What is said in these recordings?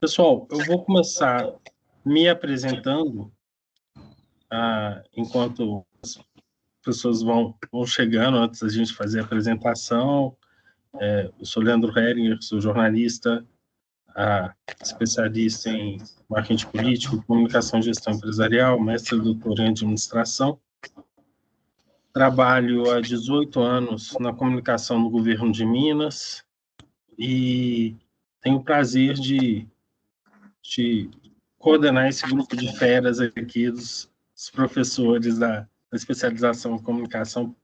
Pessoal, eu vou começar me apresentando, enquanto as pessoas vão chegando, antes da gente fazer a apresentação. Eu sou Leandro Heringer, sou jornalista, especialista em marketing político, comunicação e gestão empresarial, mestre e doutor em administração. Trabalho há 18 anos na comunicação no governo de Minas e tenho o prazer de coordenar esse grupo de feras aqui dos professores da especialização em comunicação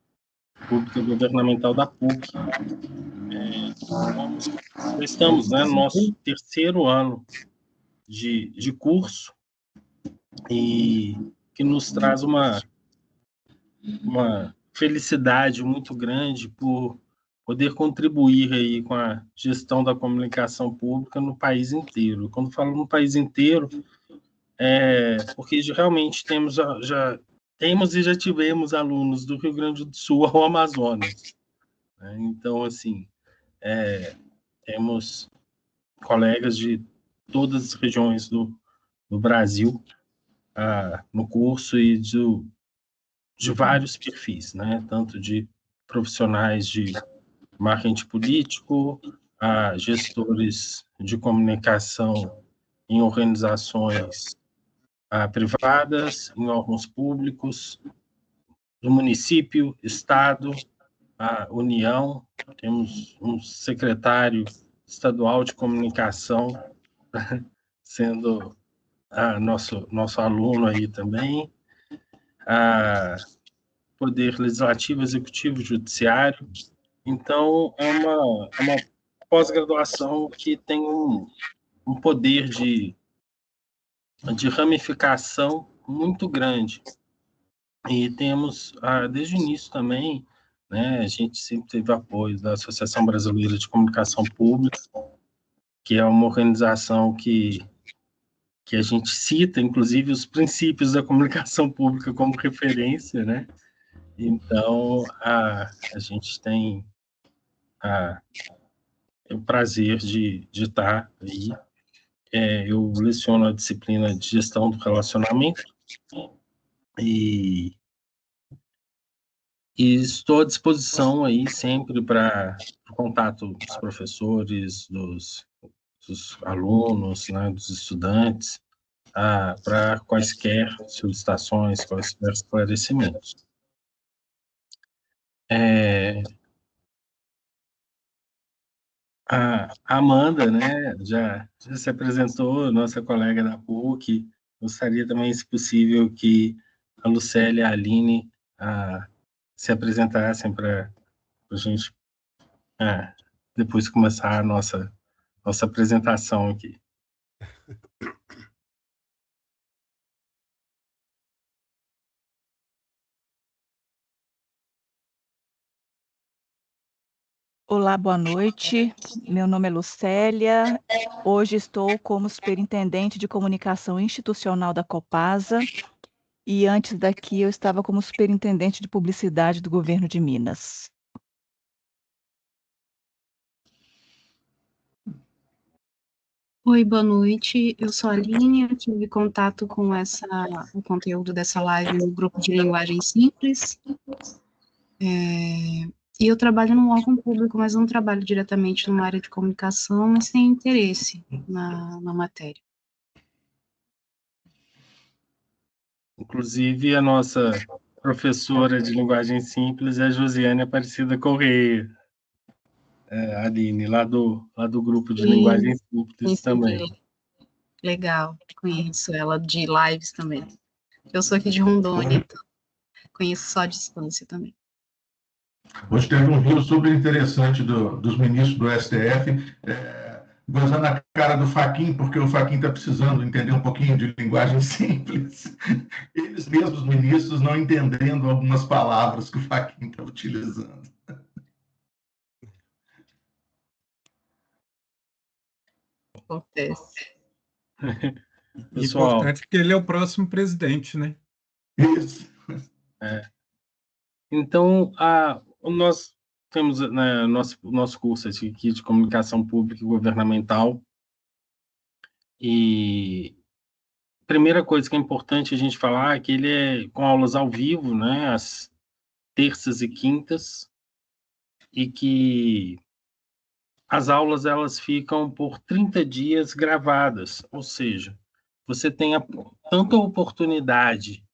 pública e governamental da PUC. Estamos, no nosso terceiro ano de curso, e que nos traz uma felicidade muito grande por poder contribuir aí com a gestão da comunicação pública no país inteiro. Quando falo no país inteiro, porque realmente temos e já tivemos alunos do Rio Grande do Sul ao Amazonas, né? Então, assim, temos colegas de todas as regiões do Brasil no curso, e de vários perfis, né? Tanto de profissionais de marketing político, a gestores de comunicação em organizações privadas, em órgãos públicos, do município, estado, a União. Temos um secretário estadual de comunicação sendo nosso aluno aí também, Poder Legislativo, Executivo, Judiciário. Então, é uma pós-graduação que tem um poder de ramificação muito grande. E temos, desde o início também, né, a gente sempre teve apoio da Associação Brasileira de Comunicação Pública, que é uma organização que a gente cita, inclusive, os princípios da comunicação pública como referência, né? Então, a gente tem o prazer de estar aí. Eu leciono a disciplina de gestão do relacionamento e estou à disposição aí sempre para o contato dos professores, dos alunos, né, dos estudantes, para quaisquer solicitações, quaisquer esclarecimentos. A Amanda, né, já se apresentou, nossa colega da PUC. Gostaria também, se possível, que a Lucélia e a Aline se apresentassem para a gente depois começar a nossa apresentação aqui. Olá, boa noite. Meu nome é Lucélia. Hoje estou como superintendente de comunicação institucional da Copasa, e antes daqui eu estava como superintendente de publicidade do governo de Minas. Oi, boa noite. Eu sou a Aline, eu tive contato com o conteúdo dessa live no grupo de linguagem simples. E eu trabalho num órgão público, mas não trabalho diretamente numa área de comunicação, mas tenho interesse na matéria. Inclusive, a nossa professora de linguagem simples é a Josiane Aparecida Correia, Aline, lá do grupo de linguagem simples também. Legal, conheço ela de lives também. Eu sou aqui de Rondônia, então conheço só à distância também. Hoje teve um vídeo super interessante dos ministros do STF, gozando a cara do Fachin, porque o Fachin está precisando entender um pouquinho de linguagem simples. Eles mesmos, ministros, não entendendo algumas palavras que o Fachin está utilizando. Acontece. Pessoal, importante que ele é o próximo presidente, né? Isso. Então, nós temos, né, nosso curso aqui de comunicação pública e governamental. E a primeira coisa que é importante a gente falar é que ele é com aulas ao vivo, né, às terças e quintas, e que as aulas elas ficam por 30 dias gravadas, ou seja, você tem tanto a oportunidade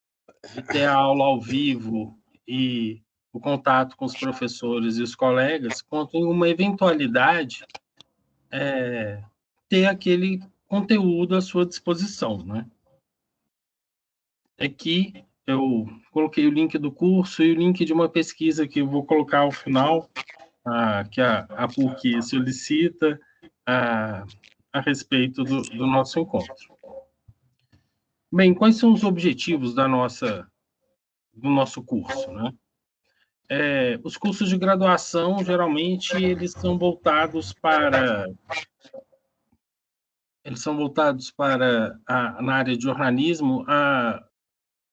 de ter a aula ao vivo e o contato com os professores e os colegas, quanto em uma eventualidade ter aquele conteúdo à sua disposição, né? Aqui eu coloquei o link do curso e o link de uma pesquisa que eu vou colocar ao final, que a PUC solicita a respeito do nosso encontro. Bem, quais são os objetivos do nosso curso, né? Os cursos de graduação, geralmente, eles são voltados para na área de jornalismo,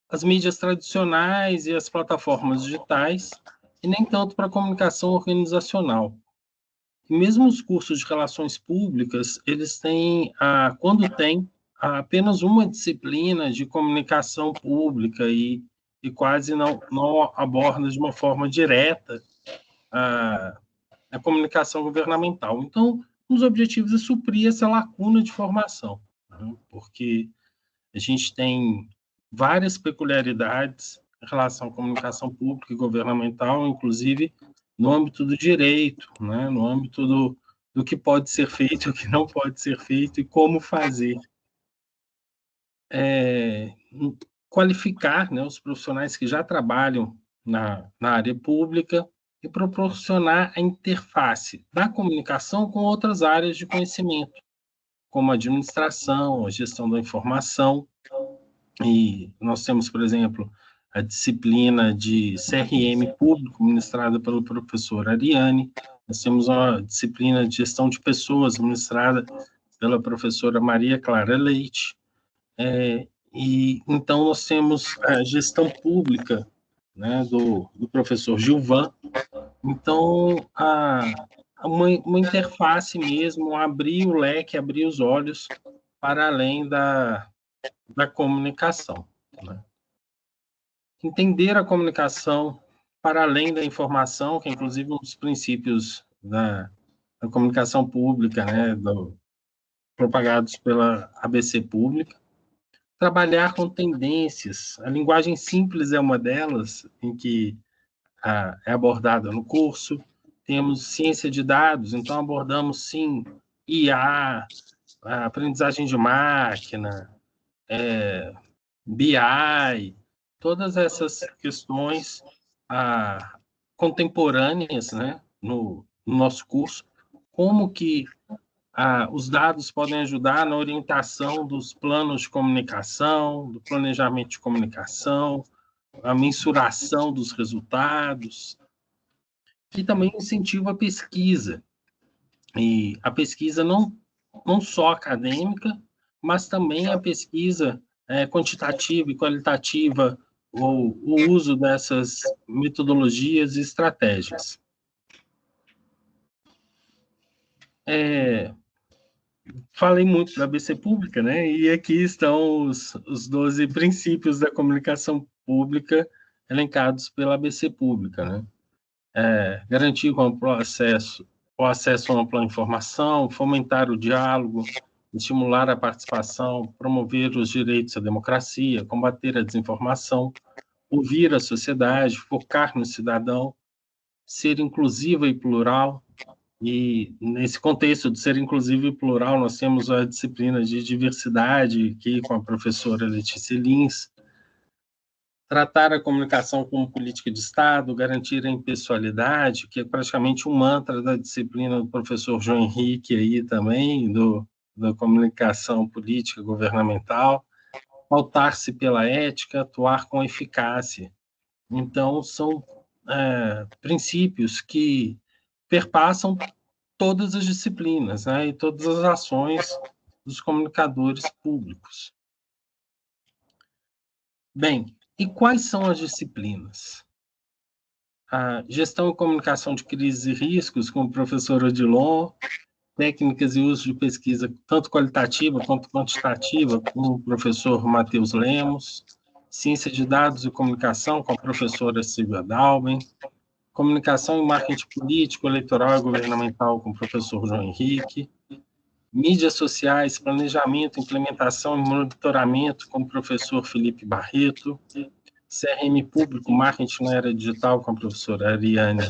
as mídias tradicionais e as plataformas digitais, e nem tanto para a comunicação organizacional. E mesmo os cursos de relações públicas, eles têm, quando tem, apenas uma disciplina de comunicação pública e quase não aborda de uma forma direta a comunicação governamental. Então, um dos objetivos é suprir essa lacuna de formação, né? Porque a gente tem várias peculiaridades em relação à comunicação pública e governamental, inclusive no âmbito do direito, né? No âmbito do que pode ser feito, o que não pode ser feito e como fazer. Qualificar, né, os profissionais que já trabalham na área pública e proporcionar a interface da comunicação com outras áreas de conhecimento, como a administração, a gestão da informação. E nós temos, por exemplo, a disciplina de CRM público, ministrada pelo professor Ariane. Nós temos uma disciplina de gestão de pessoas, ministrada pela professora Maria Clara Leite. E então nós temos a gestão pública, né, do professor Gilvan. Então, uma interface mesmo, abrir o leque, abrir os olhos para além da comunicação, né? Entender a comunicação para além da informação, que é inclusive um dos princípios da comunicação pública, né, propagados pela ABC Pública. Trabalhar com tendências. A linguagem simples é uma delas, em que é abordada no curso. Temos ciência de dados, então abordamos, sim, IA, a aprendizagem de máquina, BI, todas essas questões contemporâneas, né, no nosso curso, como que os dados podem ajudar na orientação dos planos de comunicação, do planejamento de comunicação, a mensuração dos resultados, e também incentiva a pesquisa. E a pesquisa não só acadêmica, mas também a pesquisa quantitativa e qualitativa, ou o uso dessas metodologias e estratégias. Falei muito da ABC Pública, né? E aqui estão os 12 princípios da comunicação pública elencados pela ABC Pública, né? Garantir o acesso a ampla informação, fomentar o diálogo, estimular a participação, promover os direitos à democracia, combater a desinformação, ouvir a sociedade, focar no cidadão, ser inclusiva e plural. E, nesse contexto de ser inclusivo e plural, nós temos a disciplina de diversidade, aqui com a professora Letícia Lins. Tratar a comunicação como política de Estado, garantir a impessoalidade, que é praticamente um mantra da disciplina do professor João Henrique, aí também, da comunicação política governamental. Pautar-se pela ética, atuar com eficácia. Então, são princípios que perpassam todas as disciplinas, né, e todas as ações dos comunicadores públicos. Bem, e quais são as disciplinas? A gestão e comunicação de crises e riscos, com o professor Odilon, técnicas e uso de pesquisa, tanto qualitativa quanto quantitativa, com o professor Matheus Lemos, ciência de dados e comunicação, com a professora Silvia Dalben, comunicação e marketing político, eleitoral e governamental, com o professor João Henrique, mídias sociais, planejamento, implementação e monitoramento, com o professor Felipe Barreto, CRM público, marketing na era digital, com a professora Ariane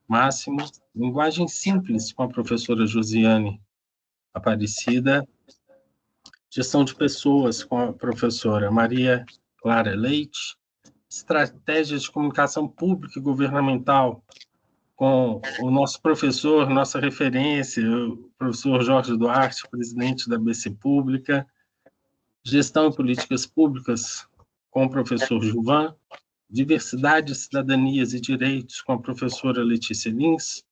Máximo, linguagem simples, com a professora Josiane Aparecida, gestão de pessoas, com a professora Maria Clara Leite, estratégias de comunicação pública e governamental, com o nosso professor, nossa referência, o professor Jorge Duarte, presidente da BC Pública, gestão e políticas públicas, com o professor Gilvan, diversidade, cidadanias e direitos, com a professora Letícia Lins,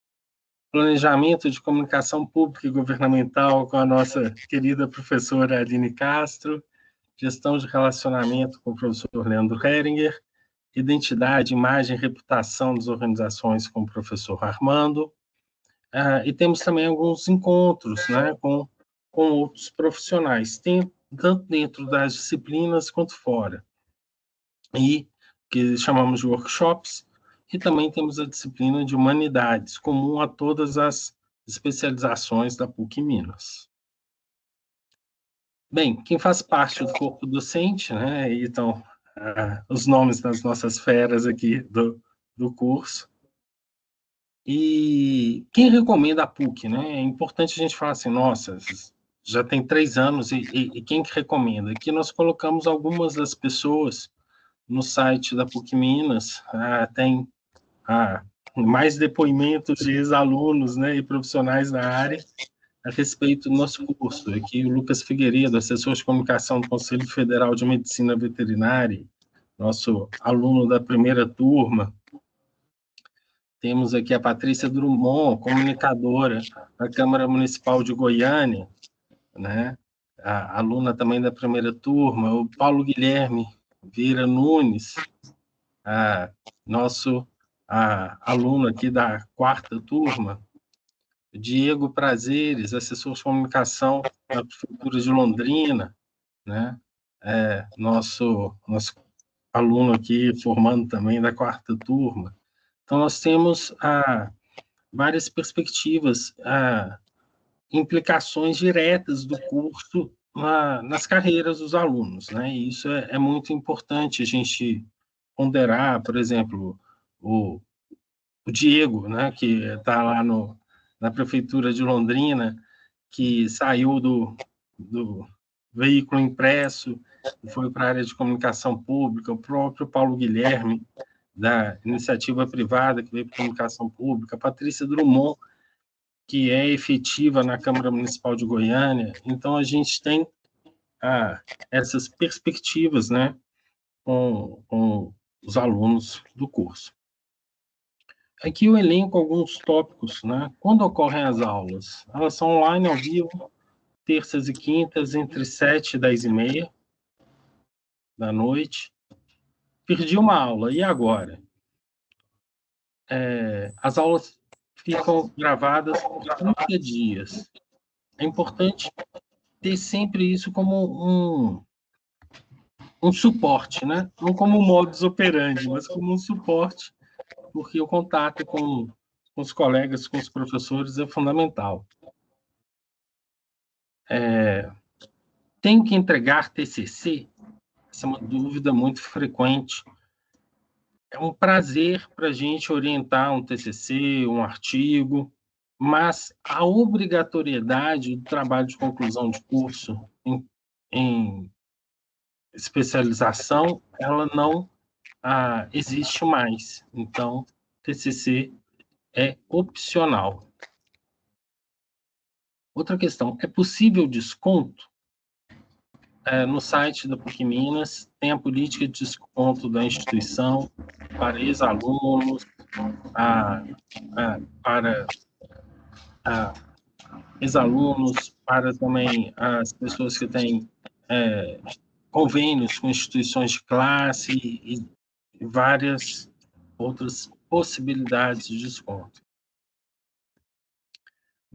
planejamento de comunicação pública e governamental, com a nossa querida professora Aline Castro, gestão de relacionamento, com o professor Leandro Heringer, identidade, imagem e reputação das organizações, com o professor Armando, e temos também alguns encontros, né, com outros profissionais, tanto dentro das disciplinas quanto fora, e que chamamos de workshops, e também temos a disciplina de humanidades, comum a todas as especializações da PUC Minas. Bem, quem faz parte do corpo docente, né, então, os nomes das nossas feras aqui do curso, e quem recomenda a PUC, né? É importante a gente falar assim, nossa, já tem 3 anos, e quem que recomenda? Aqui nós colocamos algumas das pessoas no site da PUC Minas, tem mais depoimentos de ex-alunos, né, e profissionais da área a respeito do nosso curso. Aqui o Lucas Figueiredo, assessor de comunicação do Conselho Federal de Medicina Veterinária, nosso aluno da primeira turma. Temos aqui a Patrícia Drummond, comunicadora da Câmara Municipal de Goiânia, né, a aluna também da primeira turma, o Paulo Guilherme Vieira Nunes, nosso aluno aqui da 4ª turma, Diego Prazeres, assessor de comunicação da Prefeitura de Londrina, né? Nosso aluno aqui formando também da 4ª turma. Então, nós temos várias perspectivas, implicações diretas do curso nas carreiras dos alunos, né? E isso é muito importante a gente ponderar. Por exemplo, o Diego, né, que está lá na Prefeitura de Londrina, que saiu do veículo impresso e foi para a área de comunicação pública, o próprio Paulo Guilherme, da iniciativa privada, que veio para a comunicação pública, a Patrícia Drummond, que é efetiva na Câmara Municipal de Goiânia. Então, a gente tem essas perspectivas, né, com os alunos do curso. Aqui eu elenco alguns tópicos, né? Quando ocorrem as aulas? Elas são online, ao vivo, terças e quintas, entre 7 e 10h30 da noite. Perdi uma aula, e agora? As aulas ficam gravadas por 30 dias. É importante ter sempre isso como um suporte, né? Não como um modus operandi, mas como um suporte, porque o contato com os colegas, com os professores é fundamental. Tem que entregar TCC? Essa é uma dúvida muito frequente. É um prazer para a gente orientar um TCC, um artigo, mas a obrigatoriedade do trabalho de conclusão de curso em especialização, ela não existe mais. Então, TCC é opcional. Outra questão, é possível desconto? No site da PUC Minas tem a política de desconto da instituição para ex-alunos, para ex-alunos, para também as pessoas que têm convênios com instituições de classe e várias outras possibilidades de desconto.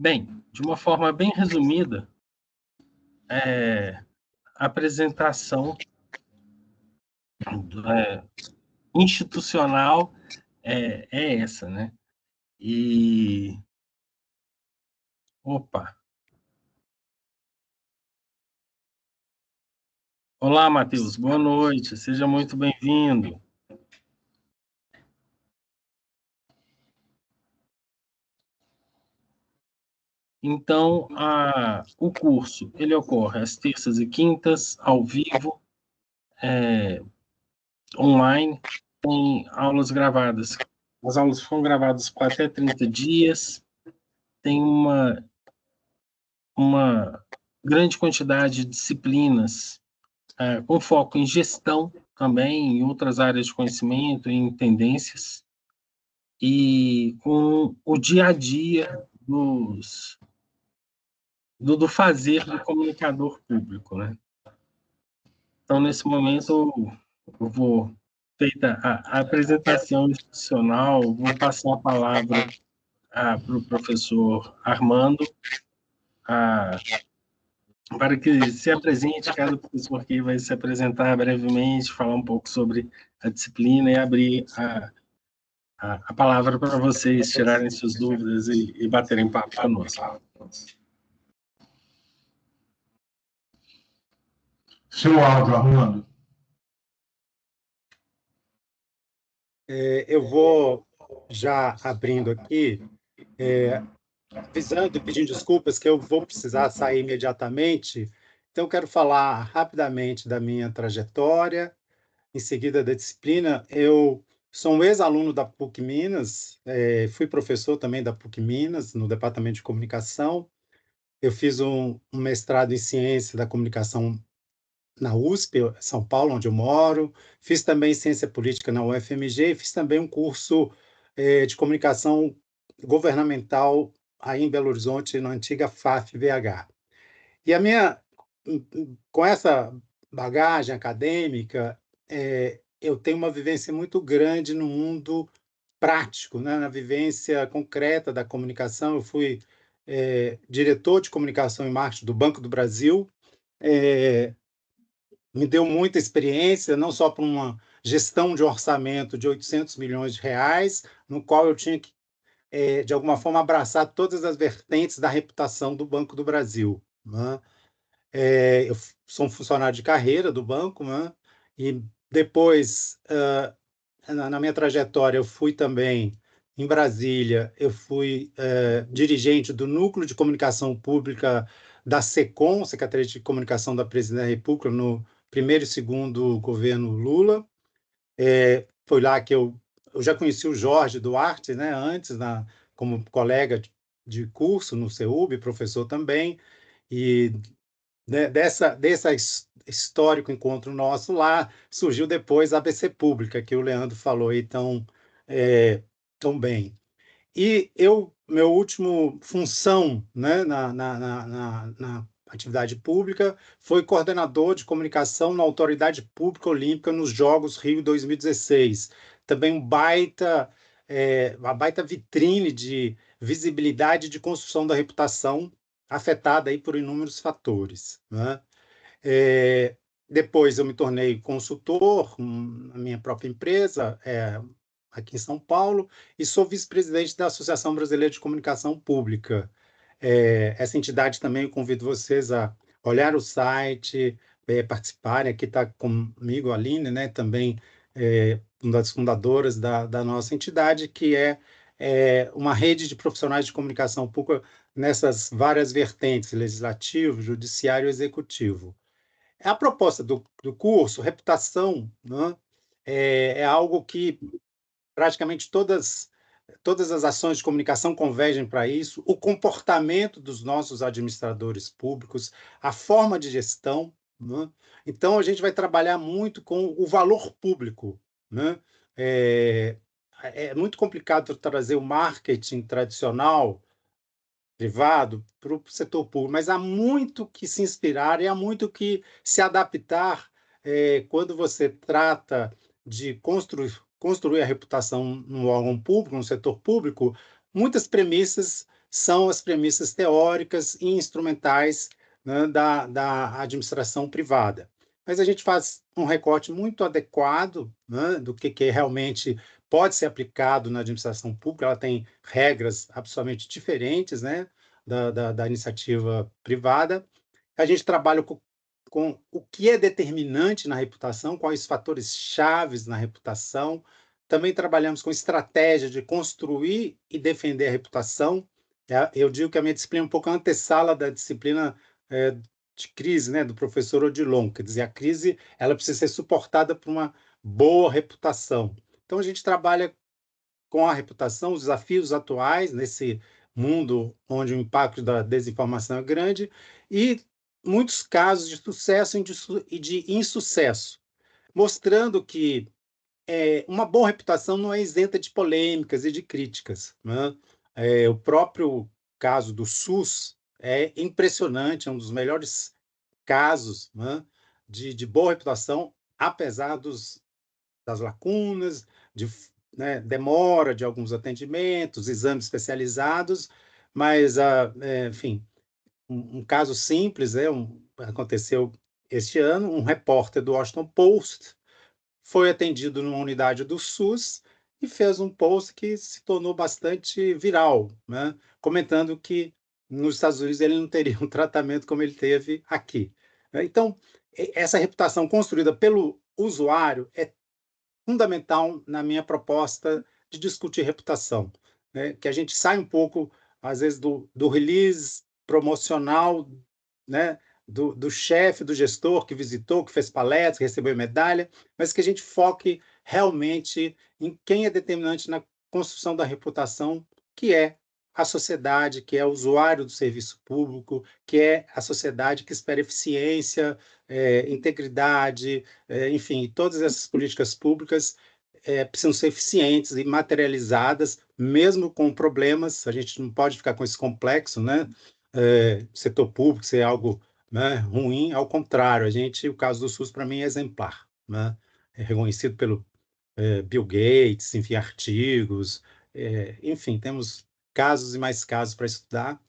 Bem, de uma forma bem resumida, a apresentação institucional é essa, né? E... Opa! Olá, Matheus. Boa noite. Seja muito bem-vindo. Então, o curso ele ocorre às terças e quintas, ao vivo, online, tem aulas gravadas. As aulas foram gravadas por até 30 dias, tem uma grande quantidade de disciplinas com foco em gestão também, em outras áreas de conhecimento, em tendências, e com o dia a dia do fazer do comunicador público, né? Então, nesse momento, eu vou, feita a apresentação institucional, vou passar a palavra para o professor Armando, para que se apresente, cada professor aqui vai se apresentar brevemente, falar um pouco sobre a disciplina e abrir a palavra para vocês tirarem suas dúvidas e baterem papo conosco. Seu áudio, Armando. Eu vou já abrindo aqui, avisando e pedindo desculpas que eu vou precisar sair imediatamente. Então, eu quero falar rapidamente da minha trajetória, em seguida da disciplina. Eu sou um ex-aluno da PUC Minas, fui professor também da PUC Minas, no Departamento de Comunicação. Eu fiz um mestrado em Ciência da Comunicação na USP, São Paulo, onde eu moro. Fiz também Ciência Política na UFMG e fiz também um curso de Comunicação Governamental aí em Belo Horizonte, na antiga FAF-BH. E com essa bagagem acadêmica, eu tenho uma vivência muito grande no mundo prático, né? Na vivência concreta da comunicação. Eu fui diretor de comunicação e marketing do Banco do Brasil, me deu muita experiência, não só para uma gestão de orçamento de 800 milhões de reais, no qual eu tinha que, de alguma forma, abraçar todas as vertentes da reputação do Banco do Brasil, né? Eu sou um funcionário de carreira do banco, né? E depois, na minha trajetória, eu fui também, em Brasília, eu fui dirigente do Núcleo de Comunicação Pública da SECOM, Secretaria de Comunicação da Presidência da República, no primeiro e segundo governo Lula. Foi lá que eu já conheci o Jorge Duarte, né, antes, como colega de curso no CEUB, professor também, e né, desse histórico encontro nosso lá, surgiu depois a ABC Pública, que o Leandro falou aí tão bem. E minha última função, né, na atividade pública foi coordenador de comunicação na Autoridade Pública Olímpica nos Jogos Rio 2016. Também uma baita vitrine de visibilidade e de construção da reputação, afetada aí por inúmeros fatores, né? Depois eu me tornei consultor na minha própria empresa, aqui em São Paulo, e sou vice-presidente da Associação Brasileira de Comunicação Pública. Essa entidade também, eu convido vocês a olhar o site, participarem. Aqui está comigo a Aline, né, também uma das fundadoras da nossa entidade, que é uma rede de profissionais de comunicação pública nessas várias vertentes, legislativo, judiciário e executivo. A proposta do curso, reputação, né, é algo que praticamente todas as ações de comunicação convergem para isso, o comportamento dos nossos administradores públicos, a forma de gestão, né? Então, a gente vai trabalhar muito com o valor público, né? É muito complicado trazer o marketing tradicional, privado, para o setor público, mas há muito que se inspirar e há muito que se adaptar quando você trata de construir a reputação no órgão público, no setor público. Muitas premissas são as premissas teóricas e instrumentais, né, da administração privada. Mas a gente faz um recorte muito adequado, né, do que realmente pode ser aplicado na administração pública. Ela tem regras absolutamente diferentes, né, da iniciativa privada. A gente trabalha com o que é determinante na reputação, quais os fatores chaves na reputação. Também trabalhamos com estratégia de construir e defender a reputação. Eu digo que a minha disciplina é um pouco a antessala da disciplina de crise, né, do professor Odilon. Quer dizer, a crise ela precisa ser suportada por uma boa reputação. Então, a gente trabalha com a reputação, os desafios atuais nesse mundo onde o impacto da desinformação é grande e muitos casos de sucesso e de insucesso, mostrando que uma boa reputação não é isenta de polêmicas e de críticas, né? O próprio caso do SUS é impressionante, é um dos melhores casos, né, de boa reputação, apesar das lacunas, né, demora de alguns atendimentos, exames especializados, mas, enfim, um caso simples, aconteceu este ano, um repórter do Washington Post foi atendido numa unidade do SUS e fez um post que se tornou bastante viral, né, comentando que nos Estados Unidos ele não teria um tratamento como ele teve aqui. Então, essa reputação construída pelo usuário é fundamental na minha proposta de discutir reputação, né, que a gente sai um pouco, às vezes, do release promocional, né, do chefe, do gestor que visitou, que fez palestra, que recebeu medalha, mas que a gente foque realmente em quem é determinante na construção da reputação, que é a sociedade, que é o usuário do serviço público, que é a sociedade que espera eficiência, integridade, enfim, todas essas políticas públicas precisam ser eficientes e materializadas, mesmo com problemas. A gente não pode ficar com esse complexo, né? Setor público ser algo, né, ruim, ao contrário, o caso do SUS, para mim, é exemplar, né? É reconhecido pelo Bill Gates, enfim, artigos, enfim, temos casos e mais casos para estudar.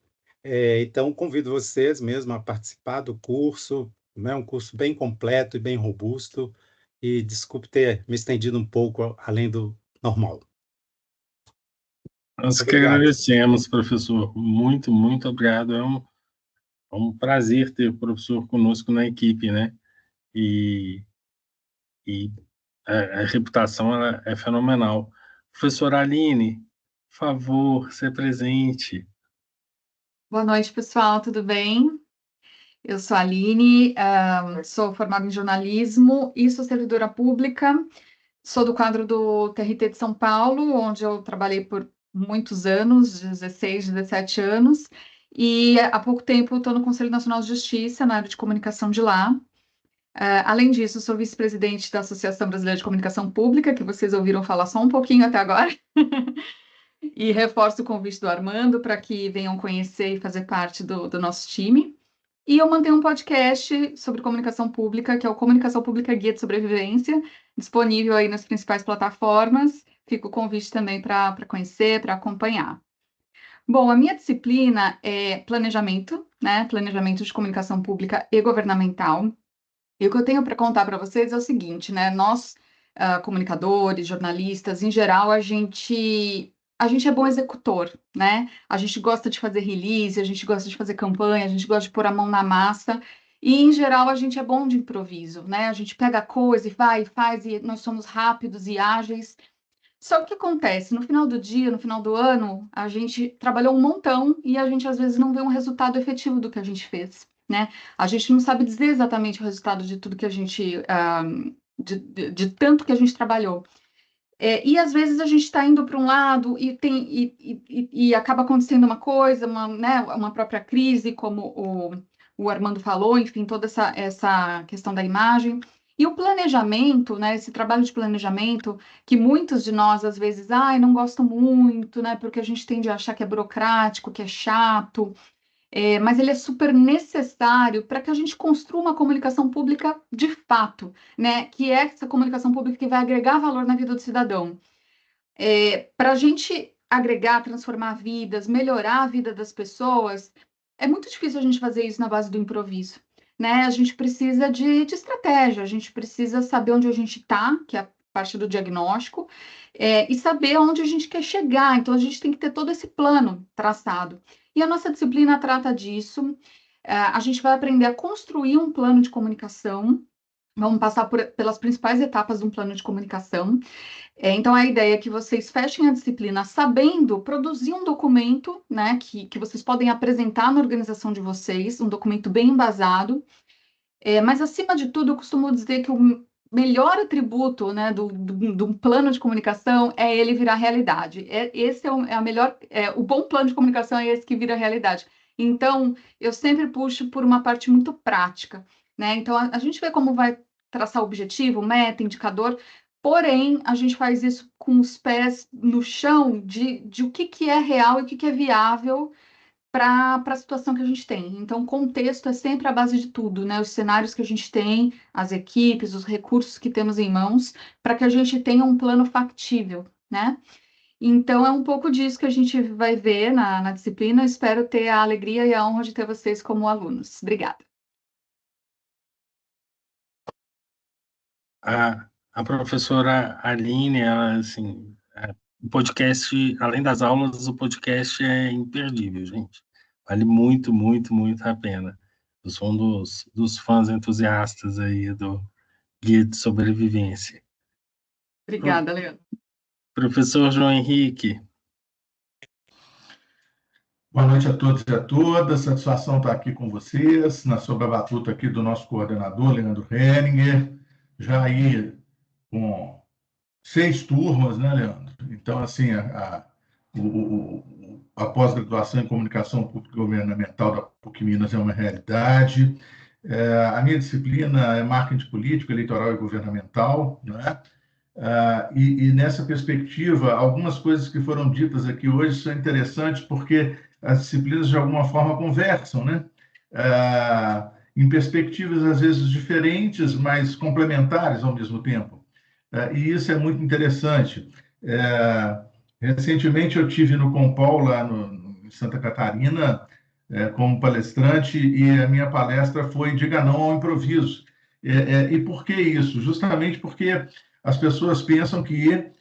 Então, convido vocês mesmo a participar do curso, né, um curso bem completo e bem robusto, e desculpe ter me estendido um pouco além do normal. Nós que agradecemos, professor. Muito, muito obrigado. É um prazer ter o professor conosco na equipe, né? E a reputação ela é fenomenal. Professora Aline, por favor, ser presente. Boa noite, pessoal, tudo bem? Eu sou a Aline, sou formada em jornalismo e sou servidora pública. Sou do quadro do TRT de São Paulo, onde eu trabalhei por muitos anos, 16, 17 anos, e há pouco tempo estou no Conselho Nacional de Justiça, na área de comunicação de lá. Além disso, sou vice-presidente da Associação Brasileira de Comunicação Pública, que vocês ouviram falar só um pouquinho até agora. E reforço o convite do Armando para que venham conhecer e fazer parte do nosso time. E eu mantenho um podcast sobre comunicação pública, que é o Comunicação Pública Guia de Sobrevivência, disponível aí nas principais plataformas. Fica o convite também para conhecer, para acompanhar. Bom, a minha disciplina é planejamento, né? Planejamento de comunicação pública e governamental. E o que eu tenho para contar para vocês é o seguinte, né? Nós, comunicadores, jornalistas, em geral, a gente é bom executor, né? A gente gosta de fazer release, a gente gosta de fazer campanha, a gente gosta de pôr a mão na massa. E, em geral, a gente é bom de improviso, né? A gente pega a coisa e vai e faz, e nós somos rápidos e ágeis. Só que o que acontece? No final do dia, no final do ano, a gente trabalhou um montão e a gente, às vezes, não vê um resultado efetivo do que a gente fez, né? A gente não sabe dizer exatamente o resultado de tudo que a gente... de tanto que a gente trabalhou. E às vezes a gente está indo para um lado e acaba acontecendo uma coisa, né, uma própria crise, como o Armando falou, enfim, toda essa questão da imagem. E o planejamento, né, esse trabalho de planejamento, que muitos de nós, às vezes, não gostam muito, né, porque a gente tende a achar que é burocrático, que é chato, mas ele é super necessário para que a gente construa uma comunicação pública de fato, né? Que é essa comunicação pública que vai agregar valor na vida do cidadão. Para a gente agregar, transformar vidas, melhorar a vida das pessoas, é muito difícil a gente fazer isso na base do improviso, né? A gente precisa de estratégia, a gente precisa saber onde a gente está, que é a parte do diagnóstico, e saber onde a gente quer chegar. Então, a gente tem que ter todo esse plano traçado. E a nossa disciplina trata disso. A gente vai aprender a construir um plano de comunicação. Vamos passar pelas principais etapas de um plano de comunicação. Então, a ideia é que vocês fechem a disciplina sabendo produzir um documento, né, que vocês podem apresentar na organização de vocês, um documento bem embasado. Mas, acima de tudo, eu costumo dizer que o melhor atributo, né, de um plano de comunicação é ele virar realidade. Esse o bom plano de comunicação é esse que vira realidade. Então, eu sempre puxo por uma parte muito prática, né? Então, a gente vê como vai traçar objetivo, meta, indicador, porém, a gente faz isso com os pés no chão de o que é real e o que é viável para a situação que a gente tem. Então, o contexto é sempre a base de tudo, né? Os cenários que a gente tem, as equipes, os recursos que temos em mãos, para que a gente tenha um plano factível, né? Então, é um pouco disso que a gente vai ver na disciplina. Eu espero ter a alegria e a honra de ter vocês como alunos. Obrigada. A professora Aline, ela, assim, o podcast, além das aulas, o podcast é imperdível, gente. Vale muito, muito, muito a pena. Eu sou um dos fãs entusiastas aí do Guia de Sobrevivência. Obrigada, Leandro. Professor João Henrique. Boa noite a todos e a todas. Satisfação estar aqui com vocês, sob a batuta aqui do nosso coordenador, Leandro Henninger, já aí com 6 turmas, né, Leandro? Então, assim, a pós-graduação em Comunicação Pública e Governamental da PUC Minas é uma realidade. A minha disciplina é Marketing Político, Eleitoral e Governamental, né? E nessa perspectiva, algumas coisas que foram ditas aqui hoje são interessantes porque as disciplinas, de alguma forma, conversam, né? Em perspectivas, às vezes, diferentes, mas complementares ao mesmo tempo. E isso é muito interessante. Recentemente, eu tive no Compol, lá em Santa Catarina, como palestrante, e a minha palestra foi Diga Não ao Improviso. E por que isso? Justamente porque as pessoas pensam que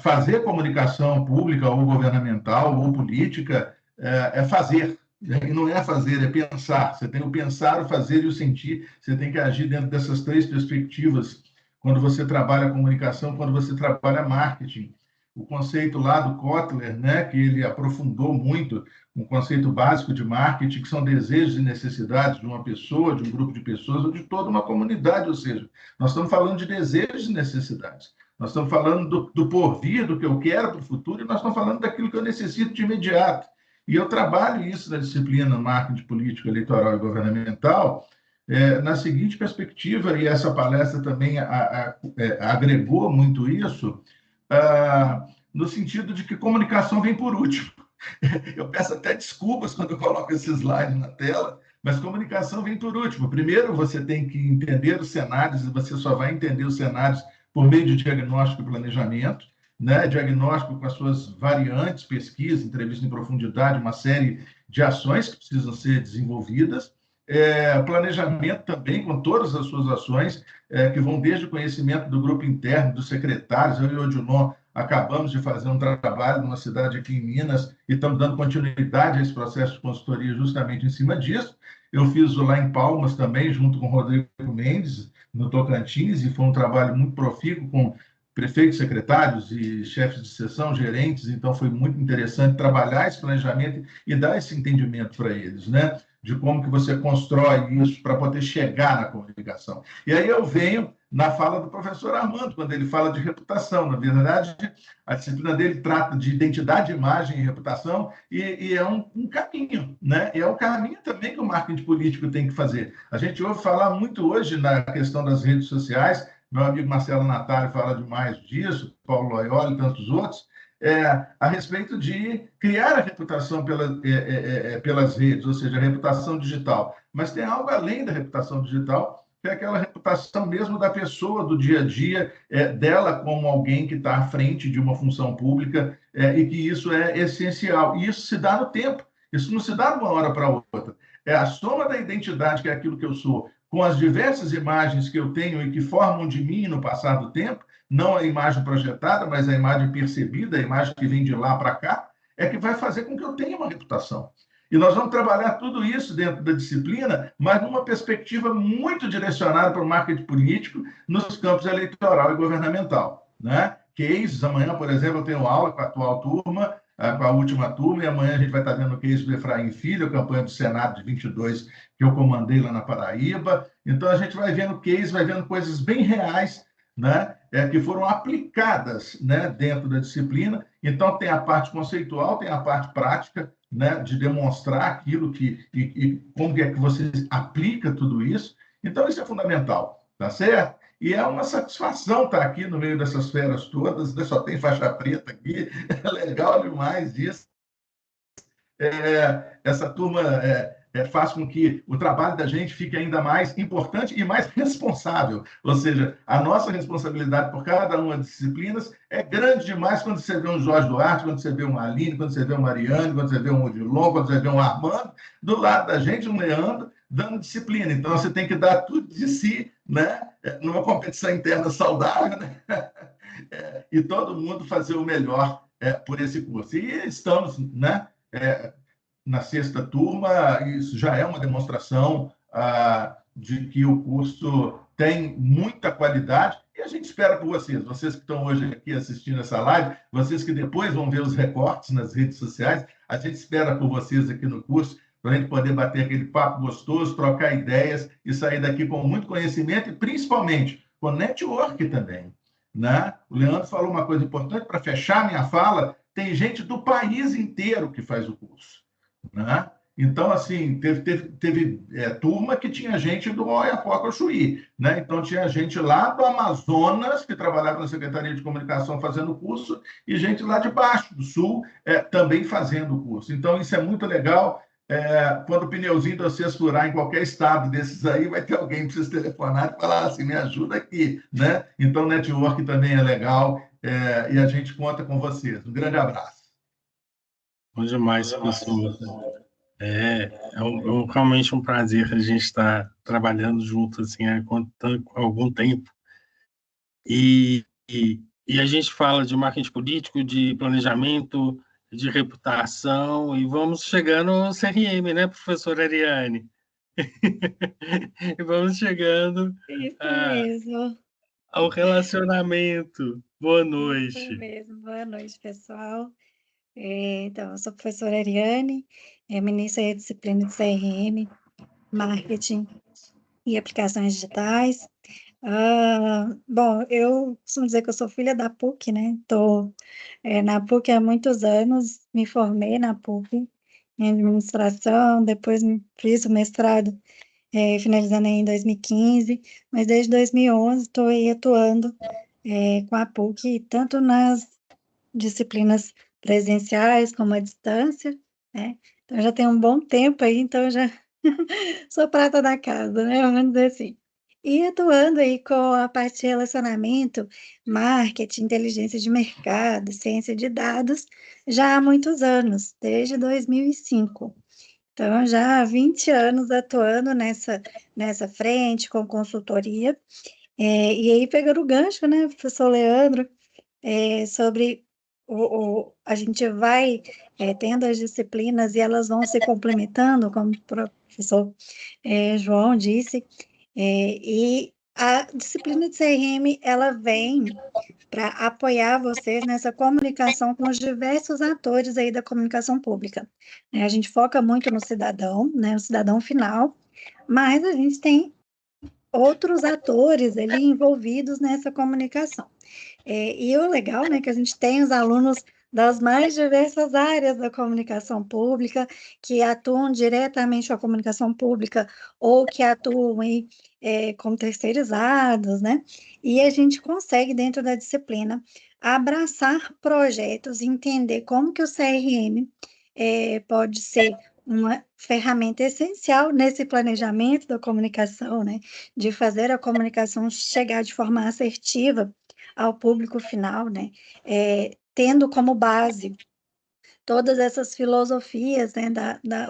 fazer comunicação pública ou governamental ou política é fazer. E não é fazer, é pensar. Você tem o pensar, o fazer e o sentir. Você tem que agir dentro dessas 3 perspectivas quando você trabalha comunicação, quando você trabalha marketing. O conceito lá do Kotler, né, que ele aprofundou muito, um conceito básico de marketing, que são desejos e necessidades de uma pessoa, de um grupo de pessoas ou de toda uma comunidade. Ou seja, nós estamos falando de desejos e necessidades. Nós estamos falando do porvir, do que eu quero para o futuro, e nós estamos falando daquilo que eu necessito de imediato. E eu trabalho isso na disciplina Marketing Político, Eleitoral e Governamental na seguinte perspectiva, e essa palestra também agregou muito isso, no sentido de que comunicação vem por último. Eu peço até desculpas quando eu coloco esse slide na tela, mas comunicação vem por último. Primeiro, você tem que entender os cenários, e você só vai entender os cenários por meio de diagnóstico e planejamento, né? Diagnóstico com as suas variantes, pesquisa, entrevista em profundidade, uma série de ações que precisam ser desenvolvidas. Planejamento também, com todas as suas ações, que vão desde o conhecimento do grupo interno, dos secretários. Eu e o Odilon acabamos de fazer um trabalho numa cidade aqui em Minas e estamos dando continuidade a esse processo de consultoria justamente em cima disso. Eu fiz lá em Palmas também, junto com o Rodrigo Mendes, no Tocantins, e foi um trabalho muito profícuo com prefeitos, secretários e chefes de seção, gerentes. Então, foi muito interessante trabalhar esse planejamento e dar esse entendimento para eles, né? De como que você constrói isso para poder chegar na comunicação. E aí eu venho na fala do professor Armando, quando ele fala de reputação. Na verdade, a disciplina dele trata de identidade, imagem e reputação, e é um caminho, né? E é o caminho também que o marketing político tem que fazer. A gente ouve falar muito hoje na questão das redes sociais, meu amigo Marcelo Natário fala demais disso, Paulo Loyola e tantos outros, a respeito de criar a reputação pelas redes, ou seja, a reputação digital. Mas tem algo além da reputação digital, que é aquela reputação mesmo da pessoa, do dia a dia, dela como alguém que está à frente de uma função pública, e que isso é essencial. E isso se dá no tempo, isso não se dá de uma hora para outra. É a soma da identidade, que é aquilo que eu sou, com as diversas imagens que eu tenho e que formam de mim no passar do tempo, não a imagem projetada, mas a imagem percebida, a imagem que vem de lá para cá, é que vai fazer com que eu tenha uma reputação. E nós vamos trabalhar tudo isso dentro da disciplina, mas numa perspectiva muito direcionada para o marketing político nos campos eleitoral e governamental, né? Cases, amanhã, por exemplo, eu tenho aula com a atual turma, com a última turma, e amanhã a gente vai estar vendo o case do Efraim Filho, a campanha do Senado de 22, que eu comandei lá na Paraíba. Então, a gente vai vendo case, vai vendo coisas bem reais, né? Que foram aplicadas, né, dentro da disciplina. Então, tem a parte conceitual, tem a parte prática, né, de demonstrar aquilo e como é que você aplica tudo isso. Então, isso é fundamental, tá certo? E é uma satisfação estar aqui no meio dessas feras todas, né? Só tem faixa preta aqui, é legal demais isso. Essa turma faz com que o trabalho da gente fique ainda mais importante e mais responsável. Ou seja, a nossa responsabilidade por cada uma das disciplinas é grande demais quando você vê um Jorge Duarte, quando você vê uma Aline, quando você vê uma Mariane, quando você vê um Odilon, quando você vê um Armando, do lado da gente, um Leandro, dando disciplina. Então, você tem que dar tudo de si, né? Numa competição interna saudável, né? E todo mundo fazer o melhor por esse curso. E estamos, né? Na sexta turma, isso já é uma demonstração de que o curso tem muita qualidade, e a gente espera por vocês que estão hoje aqui assistindo essa live, vocês que depois vão ver os recortes nas redes sociais, a gente espera por vocês aqui no curso, para a gente poder bater aquele papo gostoso, trocar ideias e sair daqui com muito conhecimento e, principalmente, com network também, né? O Leandro falou uma coisa importante, para fechar minha fala, tem gente do país inteiro que faz o curso, né? Então, assim, teve turma que tinha gente do Oiapoque ao Chuí, né? Então, tinha gente lá do Amazonas, que trabalhava na Secretaria de Comunicação fazendo o curso, e gente lá de baixo, do Sul, também fazendo o curso. Então, isso é muito legal. Quando o pneuzinho de vocês furar em qualquer estado desses aí, vai ter alguém para vocês telefonar e falar assim, me ajuda aqui, né? Então, o network também é legal, e a gente conta com vocês. Um grande abraço. Bom demais, professor. Realmente um prazer a gente estar trabalhando junto assim, há algum tempo. E a gente fala de marketing político, de planejamento, de reputação, e vamos chegando ao CRM, né, professora Ariane? E vamos chegando ao relacionamento. Boa noite. Isso mesmo. Boa noite, pessoal. Então, eu sou a professora Ariane, ministra da disciplina de CRM, Marketing e Aplicações Digitais. Bom, eu costumo dizer que eu sou filha da PUC, né? Estou na PUC há muitos anos, me formei na PUC em administração, depois fiz o mestrado, finalizando em 2015, mas desde 2011 estou aí atuando com a PUC, tanto nas disciplinas presenciais como à distância, né? Então, já tem um bom tempo aí, então eu já sou prata da casa, né? Vamos dizer assim. E atuando aí com a parte de relacionamento, marketing, inteligência de mercado, ciência de dados, já há muitos anos, desde 2005. Então, já há 20 anos atuando nessa frente, com consultoria. E aí, pegando o gancho, né, professor Leandro, sobre a gente vai tendo as disciplinas e elas vão se complementando, como o professor João disse, e a disciplina de CRM, ela vem para apoiar vocês nessa comunicação com os diversos atores aí da comunicação pública. A gente foca muito no cidadão, né, no cidadão final, mas a gente tem outros atores ali envolvidos nessa comunicação. E o legal, né, que a gente tem os alunos das mais diversas áreas da comunicação pública, que atuam diretamente com a comunicação pública ou que atuam aí, como terceirizados, né? E a gente consegue, dentro da disciplina, abraçar projetos, entender como que o CRM pode ser uma ferramenta essencial nesse planejamento da comunicação, né? De fazer a comunicação chegar de forma assertiva ao público final, né? Tendo como base todas essas filosofias, né?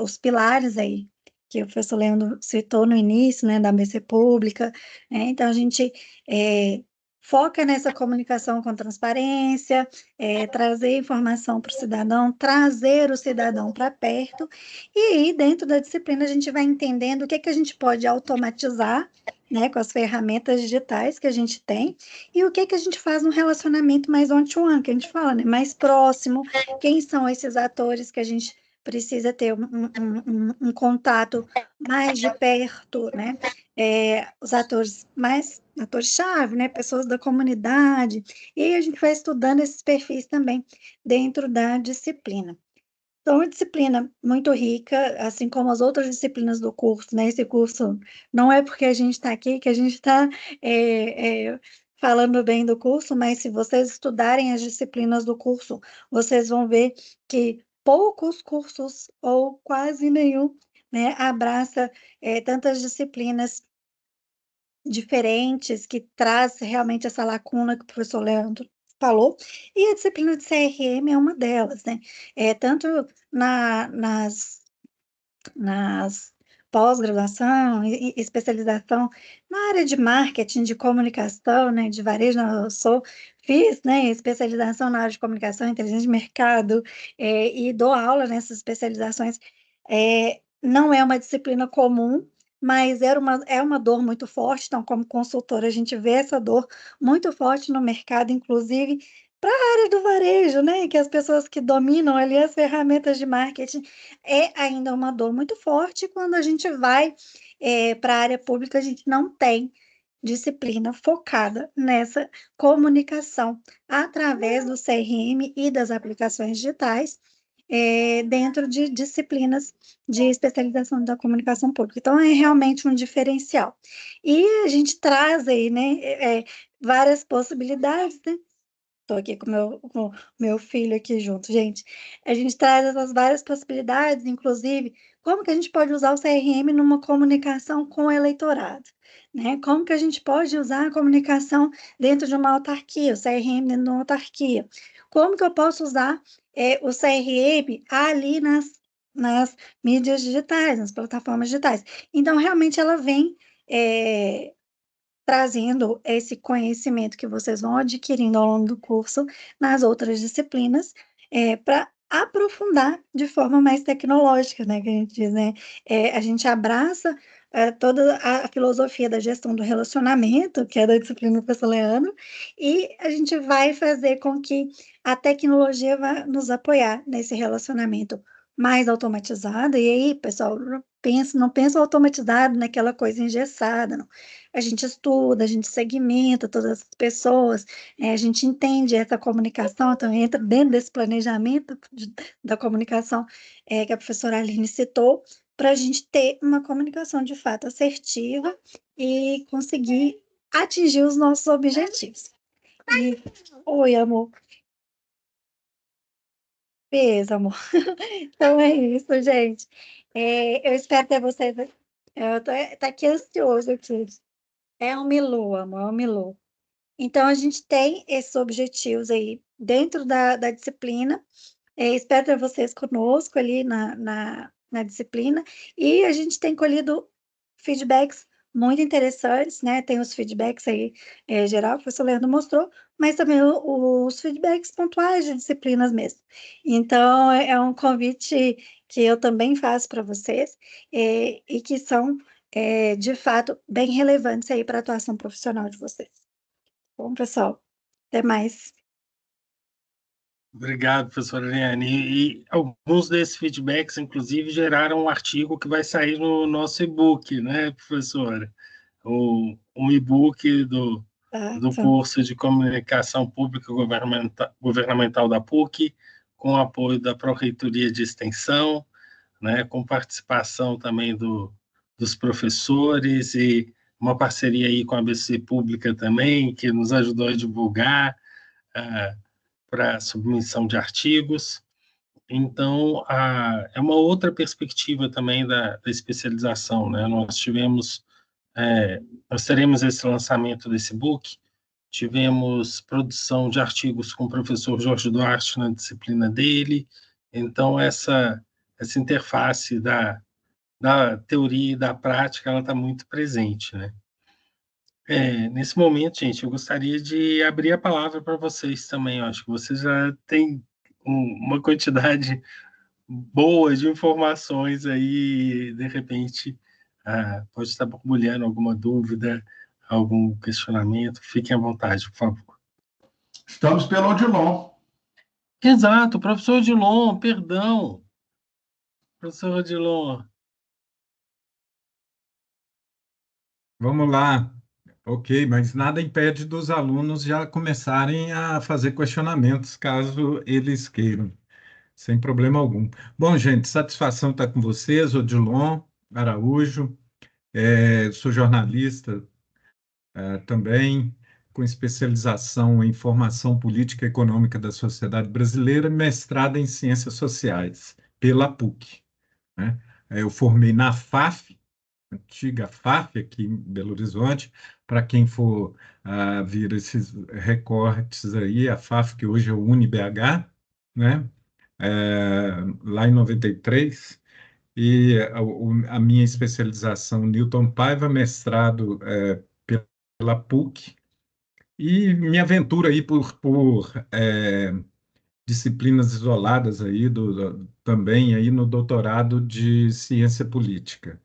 Os pilares aí que o professor Leandro citou no início, né? Da ABC Pública, né? Então, a gente foca nessa comunicação com transparência, trazer informação para o cidadão, trazer o cidadão para perto, e aí, dentro da disciplina, a gente vai entendendo o que que a gente pode automatizar, né, com as ferramentas digitais que a gente tem, e o que que a gente faz no relacionamento mais one-to-one, que a gente fala, né, mais próximo, quem são esses atores que a gente precisa ter um contato mais de perto, né? Os atores-chave, né? Pessoas da comunidade, e aí a gente vai estudando esses perfis também dentro da disciplina. Então, é uma disciplina muito rica, assim como as outras disciplinas do curso, né? Esse curso não é porque a gente está aqui que a gente está falando bem do curso, mas se vocês estudarem as disciplinas do curso, vocês vão ver que poucos cursos, ou quase nenhum, né, abraça tantas disciplinas diferentes, que traz realmente essa lacuna que o professor Leandro falou, e a disciplina de CRM é uma delas, né? Tanto nas pós-graduação e especialização na área de marketing, de comunicação, né, de varejo, fiz, né, especialização na área de comunicação, inteligência de mercado, e dou aula nessas especializações. Não é uma disciplina comum, mas é uma dor muito forte, então, como consultora, a gente vê essa dor muito forte no mercado, inclusive para a área do varejo, né, que as pessoas que dominam ali as ferramentas de marketing, é ainda uma dor muito forte. Quando a gente vai para a área pública, a gente não tem disciplina focada nessa comunicação através do CRM e das aplicações digitais, dentro de disciplinas de especialização da comunicação pública. Então, é realmente um diferencial. E a gente traz aí, né, várias possibilidades, né? Estou aqui com meu filho aqui junto, gente. A gente traz essas várias possibilidades, inclusive, como que a gente pode usar o CRM numa comunicação com o eleitorado, né? Como que a gente pode usar a comunicação dentro de uma autarquia, o CRM dentro de uma autarquia? Como que eu posso usar o CRM ali nas mídias digitais, nas plataformas digitais? Então, realmente, ela vem trazendo esse conhecimento que vocês vão adquirindo ao longo do curso nas outras disciplinas, para aprofundar de forma mais tecnológica, né, que a gente diz, né? A gente abraça toda a filosofia da gestão do relacionamento, que é da disciplina do professor Leandro, e a gente vai fazer com que a tecnologia vá nos apoiar nesse relacionamento mais automatizado. E aí, pessoal, não pensa automatizado naquela coisa engessada, não. A gente estuda, a gente segmenta todas as pessoas, a gente entende essa comunicação, então entra dentro desse planejamento da comunicação que a professora Aline citou, para a gente ter uma comunicação de fato assertiva e conseguir atingir os nossos objetivos. Oi, amor. Beijo, amor. Então é isso, gente. Eu espero ter vocês. Eu tô aqui ansioso aqui. É um Milu, amor, é um Milu. Então, a gente tem esses objetivos aí dentro da disciplina. Espero ter vocês conosco ali na disciplina. E a gente tem colhido feedbacks muito interessantes, né? Tem os feedbacks aí geral, que o professor Leandro mostrou, mas também os feedbacks pontuais de disciplinas mesmo. Então, é um convite que eu também faço para vocês, e que são, de fato, bem relevantes aí para a atuação profissional de vocês. Bom, pessoal, até mais. Obrigado, professora Eliane. E alguns desses feedbacks, inclusive, geraram um artigo que vai sair no nosso e-book, né, professora? Um e-book do curso de Comunicação Pública Governamental da PUC, com apoio da Pró-Reitoria de Extensão, né, com participação também dos professores, e uma parceria aí com a ABC Pública também, que nos ajudou a divulgar para submissão de artigos. Então, é uma outra perspectiva também da especialização, né? Nós teremos esse lançamento desse book, tivemos produção de artigos com o professor Jorge Duarte na disciplina dele, então essa interface da teoria e da prática, ela está muito presente, né? Nesse momento, gente, eu gostaria de abrir a palavra para vocês também. Eu acho que vocês já têm uma quantidade boa de informações aí, de repente, pode estar borbulhando alguma dúvida, algum questionamento. Fiquem à vontade, por favor. Estamos pelo Odilon. Exato, professor Odilon, perdão. Professor Odilon. Vamos lá. Ok, mas nada impede dos alunos já começarem a fazer questionamentos, caso eles queiram, sem problema algum. Bom, gente, satisfação estar com vocês, Odilon Araújo, sou jornalista também, com especialização em formação política e econômica da sociedade brasileira, mestrado em ciências sociais, pela PUC, né? Eu formei na FAF, antiga FAF, aqui em Belo Horizonte, para quem for ver esses recortes aí, a FAF, que hoje é o UniBH, né? Lá em 93, e a minha especialização, Newton Paiva, mestrado pela PUC, e minha aventura aí por disciplinas isoladas aí, também aí no doutorado de ciência política.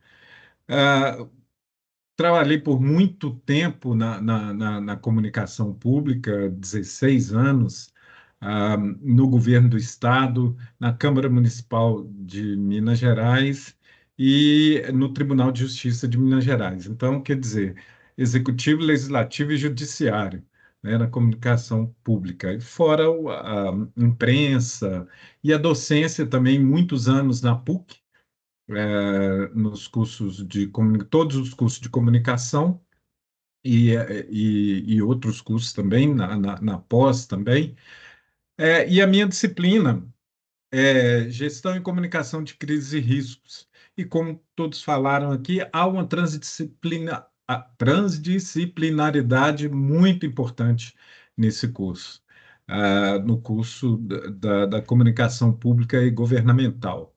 Trabalhei por muito tempo na comunicação pública, 16 anos, no governo do Estado, na Câmara Municipal de Minas Gerais e no Tribunal de Justiça de Minas Gerais. Então, quer dizer, executivo, legislativo e judiciário, né, na comunicação pública. E fora a imprensa e a docência também, muitos anos na PUC, nos cursos todos os cursos de comunicação e outros cursos também, na pós também. E a minha disciplina é Gestão e Comunicação de Crises e Riscos. E como todos falaram aqui, há uma transdisciplinaridade muito importante nesse curso, no curso da comunicação pública e governamental.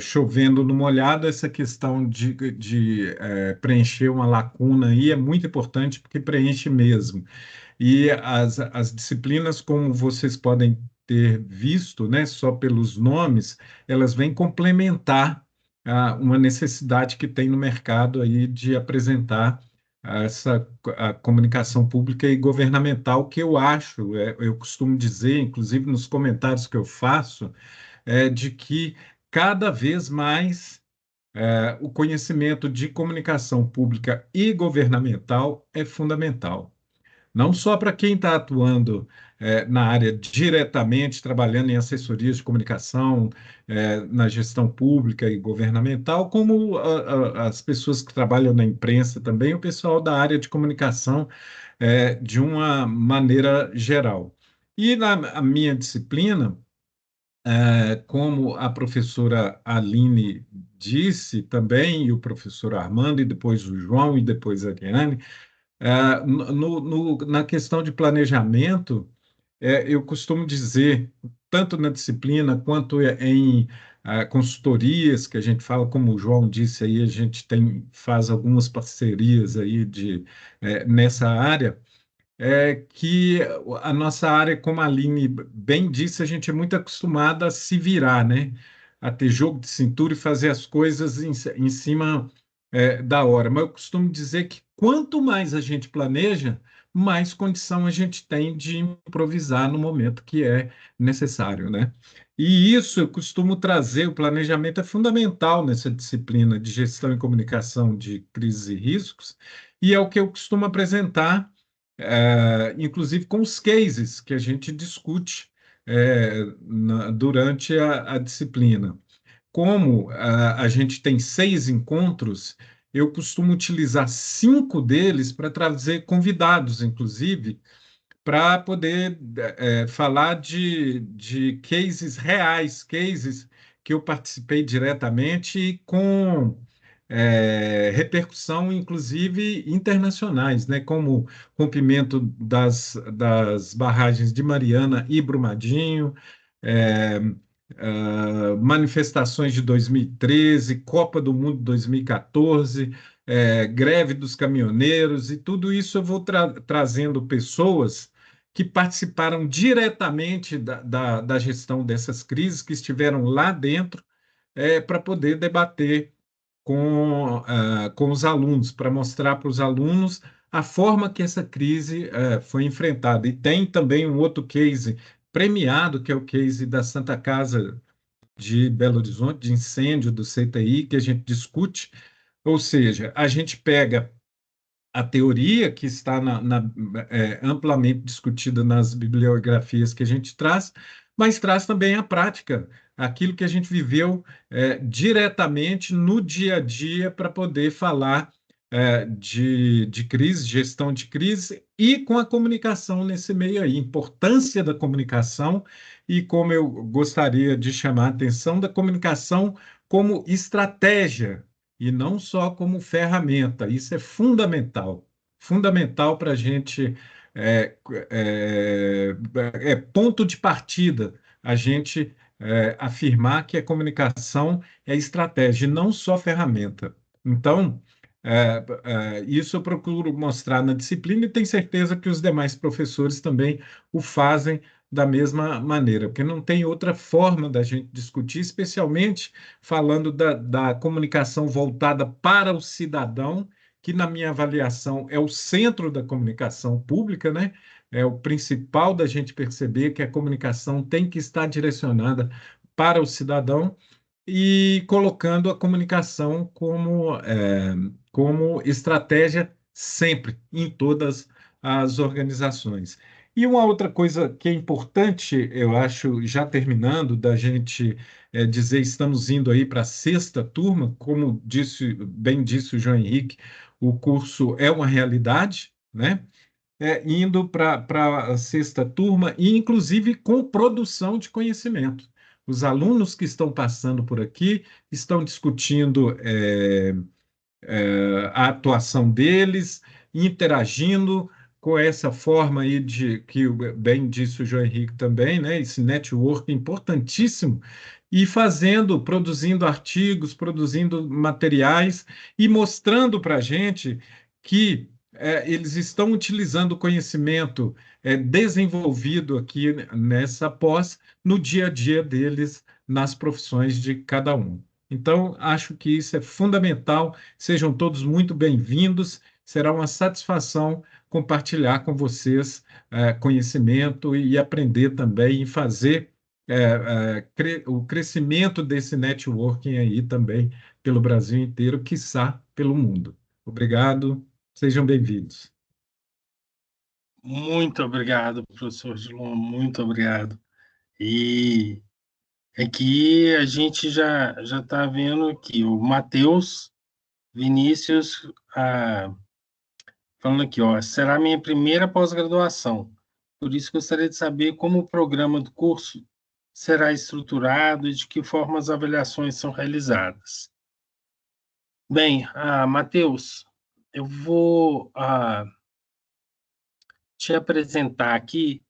Chovendo no molhado, essa questão de preencher uma lacuna aí é muito importante, porque preenche mesmo. E as disciplinas, como vocês podem ter visto, né, só pelos nomes, elas vêm complementar uma necessidade que tem no mercado aí de apresentar a comunicação pública e governamental, que eu acho, eu costumo dizer, inclusive nos comentários que eu faço, de que cada vez mais o conhecimento de comunicação pública e governamental é fundamental. Não só para quem está atuando na área diretamente, trabalhando em assessorias de comunicação, na gestão pública e governamental, como as pessoas que trabalham na imprensa também, o pessoal da área de comunicação de uma maneira geral. E na minha disciplina, como a professora Aline disse também, e o professor Armando, e depois o João, e depois a Ariane, na questão de planejamento, eu costumo dizer, tanto na disciplina quanto em consultorias, que a gente fala, como o João disse aí, a gente faz algumas parcerias aí nessa área, que a nossa área, como a Aline bem disse, a gente é muito acostumada a se virar, né? A ter jogo de cintura e fazer as coisas em cima da hora. Mas eu costumo dizer que quanto mais a gente planeja, mais condição a gente tem de improvisar no momento que é necessário, né? E isso eu costumo trazer, o planejamento é fundamental nessa disciplina de gestão e comunicação de crises e riscos, e é o que eu costumo apresentar inclusive com os cases que a gente discute durante a disciplina. Como a gente tem 6 encontros, eu costumo utilizar 5 deles para trazer convidados, inclusive, para poder falar de cases reais, cases que eu participei diretamente e com repercussão, inclusive, internacionais, né, como rompimento das barragens de Mariana e Brumadinho, é, manifestações de 2013, Copa do Mundo 2014, greve dos caminhoneiros, e tudo isso eu vou trazendo pessoas que participaram diretamente da gestão dessas crises, que estiveram lá dentro, para poder debater com os alunos, para mostrar para os alunos a forma que essa crise foi enfrentada. E tem também um outro case premiado, que é o case da Santa Casa de Belo Horizonte, de incêndio do CTI, que a gente discute, ou seja, a gente pega a teoria que está amplamente discutida nas bibliografias que a gente traz, mas traz também a prática, aquilo que a gente viveu diretamente no dia a dia para poder falar de crise, gestão de crise e com a comunicação nesse meio aí, importância da comunicação e como eu gostaria de chamar a atenção da comunicação como estratégia e não só como ferramenta. Isso é fundamental, fundamental para a gente, é ponto de partida, a gente afirmar que a comunicação é estratégia e não só ferramenta. Então, isso eu procuro mostrar na disciplina e tenho certeza que os demais professores também o fazem da mesma maneira, porque não tem outra forma da gente discutir, especialmente falando da comunicação voltada para o cidadão, que, na minha avaliação, é o centro da comunicação pública, né? É o principal da gente perceber que a comunicação tem que estar direcionada para o cidadão e colocando a comunicação como estratégia sempre, em todas as organizações. E uma outra coisa que é importante, eu acho, já terminando, da gente dizer, estamos indo aí para a sexta turma, como bem disse o João Henrique, o curso é uma realidade, né? Indo para a sexta turma, e inclusive com produção de conhecimento. Os alunos que estão passando por aqui estão discutindo a atuação deles, interagindo com essa forma aí que bem disse o João Henrique também, né? Esse network importantíssimo, e produzindo artigos, produzindo materiais e mostrando para a gente que eles estão utilizando o conhecimento desenvolvido aqui nessa pós no dia a dia deles, nas profissões de cada um. Então, acho que isso é fundamental. Sejam todos muito bem-vindos. Será uma satisfação compartilhar com vocês conhecimento e aprender também e fazer o crescimento desse networking aí também pelo Brasil inteiro, quiçá pelo mundo. Obrigado, sejam bem-vindos. Muito obrigado, professor Dilon, muito obrigado. E aqui a gente já está vendo que o Matheus Vinícius falando aqui, ó, será minha primeira pós-graduação. Por isso gostaria de saber como o programa do curso será estruturado e de que forma as avaliações são realizadas. Bem, Matheus, eu vou te apresentar aqui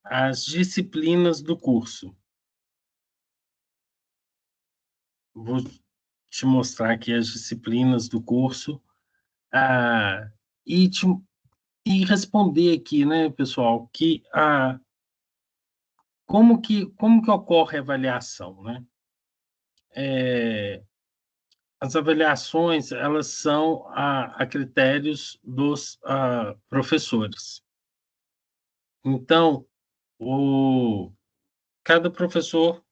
as disciplinas do curso. Vou te mostrar aqui as disciplinas do curso e responder aqui, né, pessoal, que como que ocorre a avaliação, né? As avaliações, elas são a critérios dos professores. Então, cada professor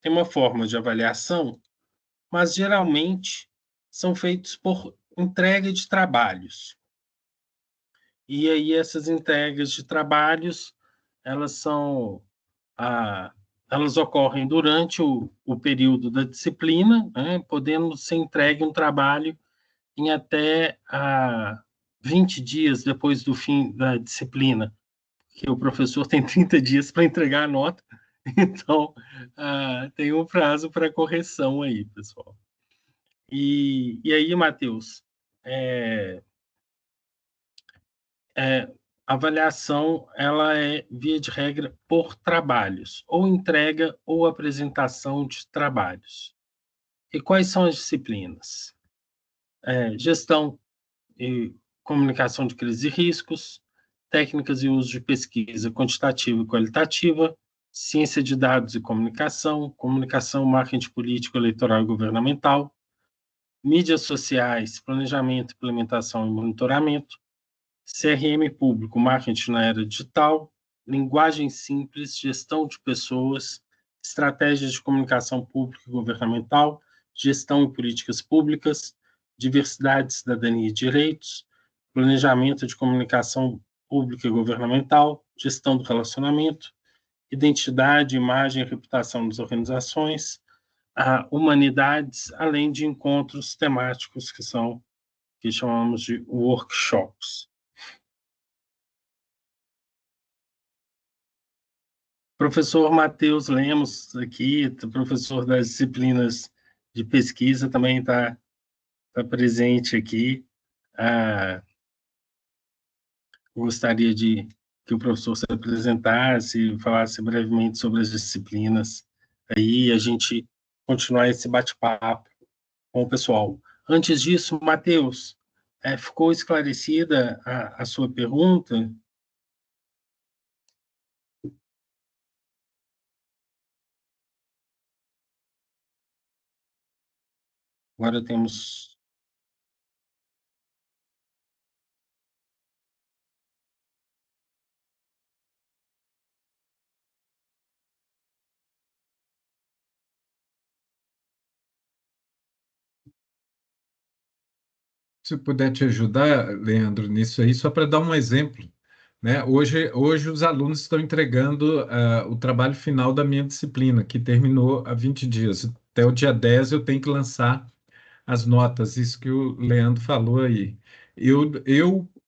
tem uma forma de avaliação, mas geralmente são feitos por entrega de trabalhos. E aí essas entregas de trabalhos, elas ocorrem durante o período da disciplina, né, podendo ser entregue um trabalho em até 20 dias depois do fim da disciplina, porque o professor tem 30 dias para entregar a nota, então tem um prazo para correção aí, pessoal. E aí, Matheus, a avaliação ela é, via de regra, por trabalhos, ou entrega ou apresentação de trabalhos. E quais são as disciplinas? Gestão e comunicação de crises e riscos, técnicas e uso de pesquisa quantitativa e qualitativa, ciência de dados e comunicação, comunicação, marketing político, eleitoral e governamental, mídias sociais, planejamento, implementação e monitoramento, CRM público, marketing na era digital, linguagem simples, gestão de pessoas, estratégias de comunicação pública e governamental, gestão e políticas públicas, diversidade, cidadania e direitos, planejamento de comunicação pública e governamental, gestão do relacionamento, identidade, imagem e reputação das organizações, humanidades, além de encontros temáticos que chamamos de workshops. Professor Matheus Lemos, aqui, professor das disciplinas de pesquisa, também está presente aqui. Gostaria que o professor se apresentasse, falasse brevemente sobre as disciplinas, aí a gente continuar esse bate-papo com o pessoal. Antes disso, Matheus, ficou esclarecida a sua pergunta? Agora temos... Se eu puder te ajudar, Leandro, nisso aí, só para dar um exemplo, né? Hoje os alunos estão entregando o trabalho final da minha disciplina, que terminou há 20 dias. Até o dia 10 eu tenho que lançar as notas, isso que o Leandro falou aí.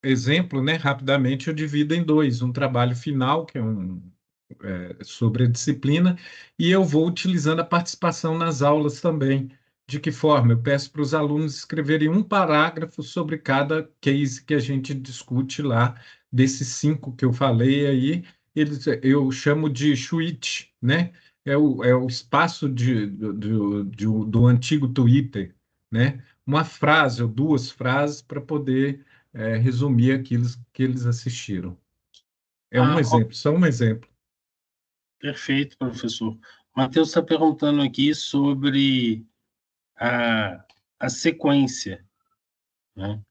Exemplo, né, rapidamente, eu divido em dois, um trabalho final, que é sobre a disciplina, e eu vou utilizando a participação nas aulas também. De que forma? Eu peço para os alunos escreverem um parágrafo sobre cada case que a gente discute lá, desses 5 que eu falei aí, eu chamo de suíte, né? É o espaço do antigo Twitter, né? Uma frase ou 2 frases para poder resumir aquilo que eles assistiram. É um exemplo, só um exemplo. Perfeito, professor. Matheus está perguntando aqui sobre a sequência, né,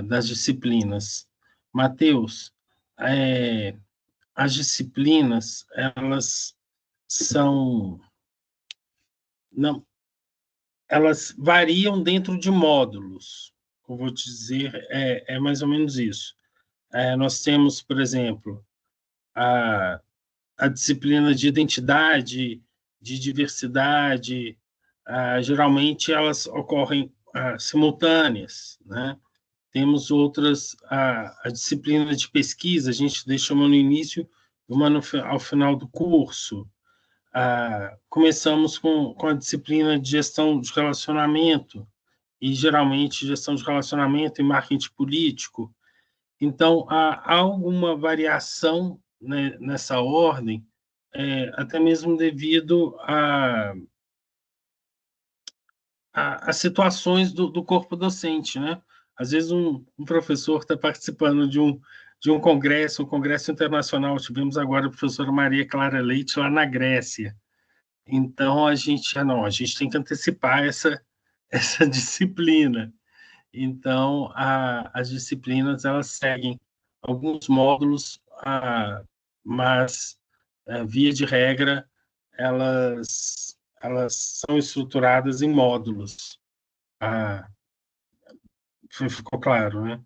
das disciplinas. Matheus, as disciplinas, elas são... Não, elas variam dentro de módulos. Eu vou te dizer, é mais ou menos isso. Nós temos, por exemplo, a disciplina de identidade, de diversidade, geralmente elas ocorrem simultâneas, né? Temos outras, a disciplina de pesquisa, a gente deixa uma no início e uma ao final do curso. Começamos com a disciplina de gestão de relacionamento, e geralmente gestão de relacionamento e marketing político. Então, há alguma variação, né, nessa ordem, até mesmo devido a situações do corpo docente, né? Às vezes um professor está participando de um congresso internacional. Tivemos agora a professora Maria Clara Leite lá na Grécia. Então, a gente tem que antecipar essa disciplina. Então, as disciplinas, elas seguem alguns módulos, mas, via de regra, elas são estruturadas em módulos. Ficou claro, né?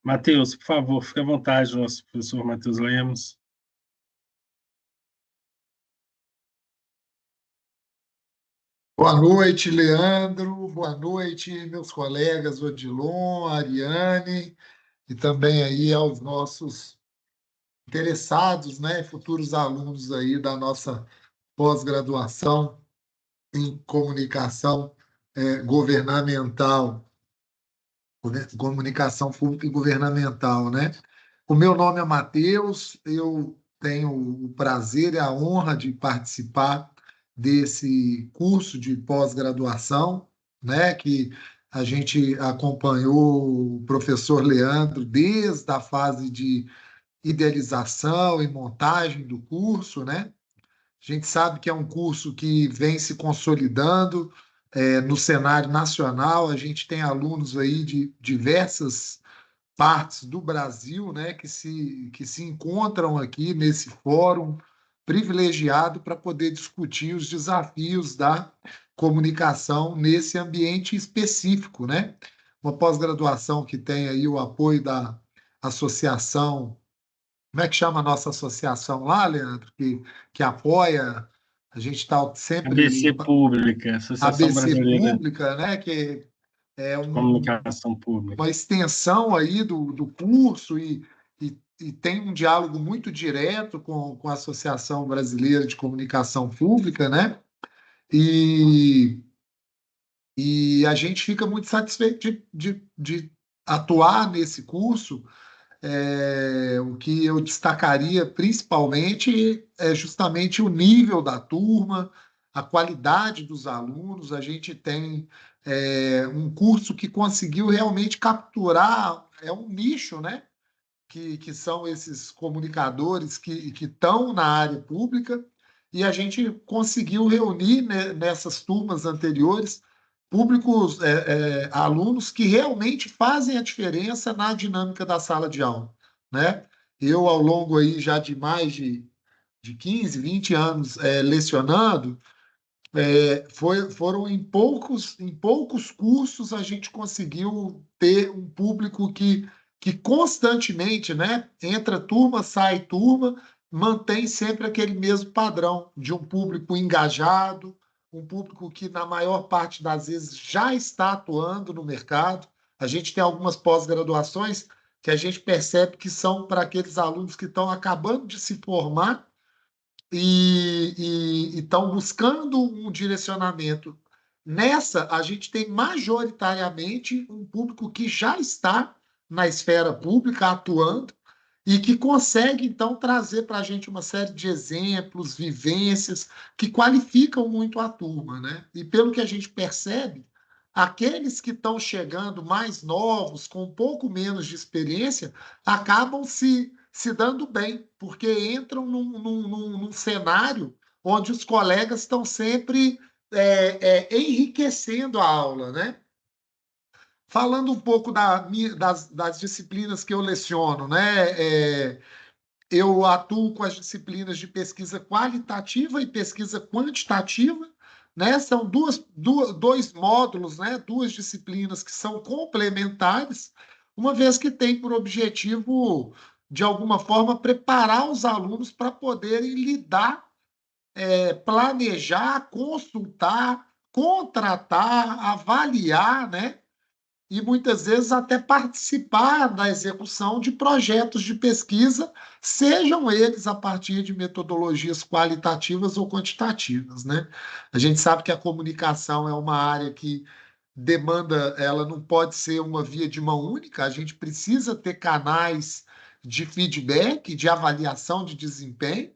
Matheus, por favor, fique à vontade, nosso professor Matheus Lemos. Boa noite, Leandro. Boa noite, meus colegas Odilon, Ariane. e também aí aos nossos interessados, né, futuros alunos aí da nossa pós-graduação em comunicação governamental, comunicação pública e governamental, né? O meu nome é Matheus, eu tenho o prazer e a honra de participar desse curso de pós-graduação, né, que a gente acompanhou o professor Leandro desde a fase de idealização e montagem do curso, né? A gente sabe que é um curso que vem se consolidando no cenário nacional. A gente tem alunos aí de diversas partes do Brasil, né, que se encontram aqui nesse fórum privilegiado para poder discutir os desafios da comunicação nesse ambiente específico, né? Uma pós-graduação que tem aí o apoio da associação. Como é que chama a nossa associação lá, Leandro? Que apoia, a gente está sempre. ABC Pública, Associação ABC Brasileira Pública, né? Que é de Comunicação Pública. uma extensão aí do curso e tem um diálogo muito direto com a Associação Brasileira de Comunicação Pública, né? E a gente fica muito satisfeito de atuar nesse curso. O que eu destacaria principalmente é justamente o nível da turma, a qualidade dos alunos. A gente tem um curso que conseguiu realmente capturar um nicho, né? Que são esses comunicadores que estão na área pública, e a gente conseguiu reunir, né, nessas turmas anteriores públicos, alunos que realmente fazem a diferença na dinâmica da sala de aula, né? Eu, ao longo aí já de mais de 15, 20 anos lecionando, foram em poucos cursos a gente conseguiu ter um público que constantemente, né, entra turma, sai turma, mantém sempre aquele mesmo padrão de um público engajado, um público que, na maior parte das vezes, já está atuando no mercado. A gente tem algumas pós-graduações que a gente percebe que são para aqueles alunos que estão acabando de se formar e estão buscando um direcionamento. Nessa, a gente tem majoritariamente um público que já está na esfera pública atuando e que consegue, então, trazer para a gente uma série de exemplos, vivências que qualificam muito a turma, né? E pelo que a gente percebe, aqueles que estão chegando mais novos, com um pouco menos de experiência, acabam se dando bem, porque entram num cenário onde os colegas estão sempre enriquecendo a aula, né? Falando um pouco das disciplinas que eu leciono, né? Eu atuo com as disciplinas de pesquisa qualitativa e pesquisa quantitativa, né? São dois módulos, né? Duas disciplinas que são complementares, uma vez que tem por objetivo, de alguma forma, preparar os alunos para poderem lidar, planejar, consultar, contratar, avaliar, né? E muitas vezes até participar da execução de projetos de pesquisa, sejam eles a partir de metodologias qualitativas ou quantitativas, né? A gente sabe que a comunicação é uma área que demanda, ela não pode ser uma via de mão única, a gente precisa ter canais de feedback, de avaliação de desempenho,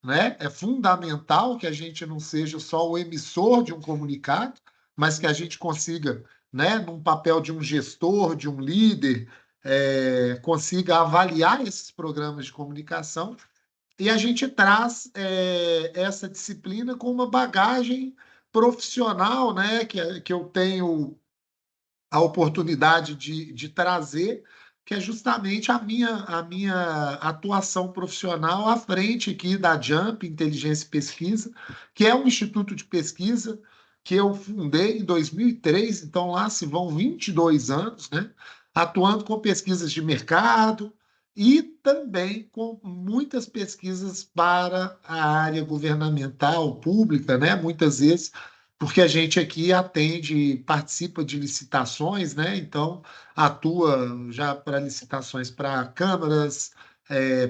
né? É fundamental que a gente não seja só o emissor de um comunicado, mas que a gente consiga, né, num papel de um gestor, de um líder, consiga avaliar esses programas de comunicação, e a gente traz essa disciplina com uma bagagem profissional, né, que eu tenho a oportunidade de trazer, que é justamente a minha atuação profissional à frente aqui da JUMP, Inteligência e Pesquisa, que é um instituto de pesquisa que eu fundei em 2003, então lá se vão 22 anos, né, atuando com pesquisas de mercado e também com muitas pesquisas para a área governamental, pública, né, muitas vezes porque a gente aqui atende, participa de licitações, né? Então, atua já para licitações para câmaras,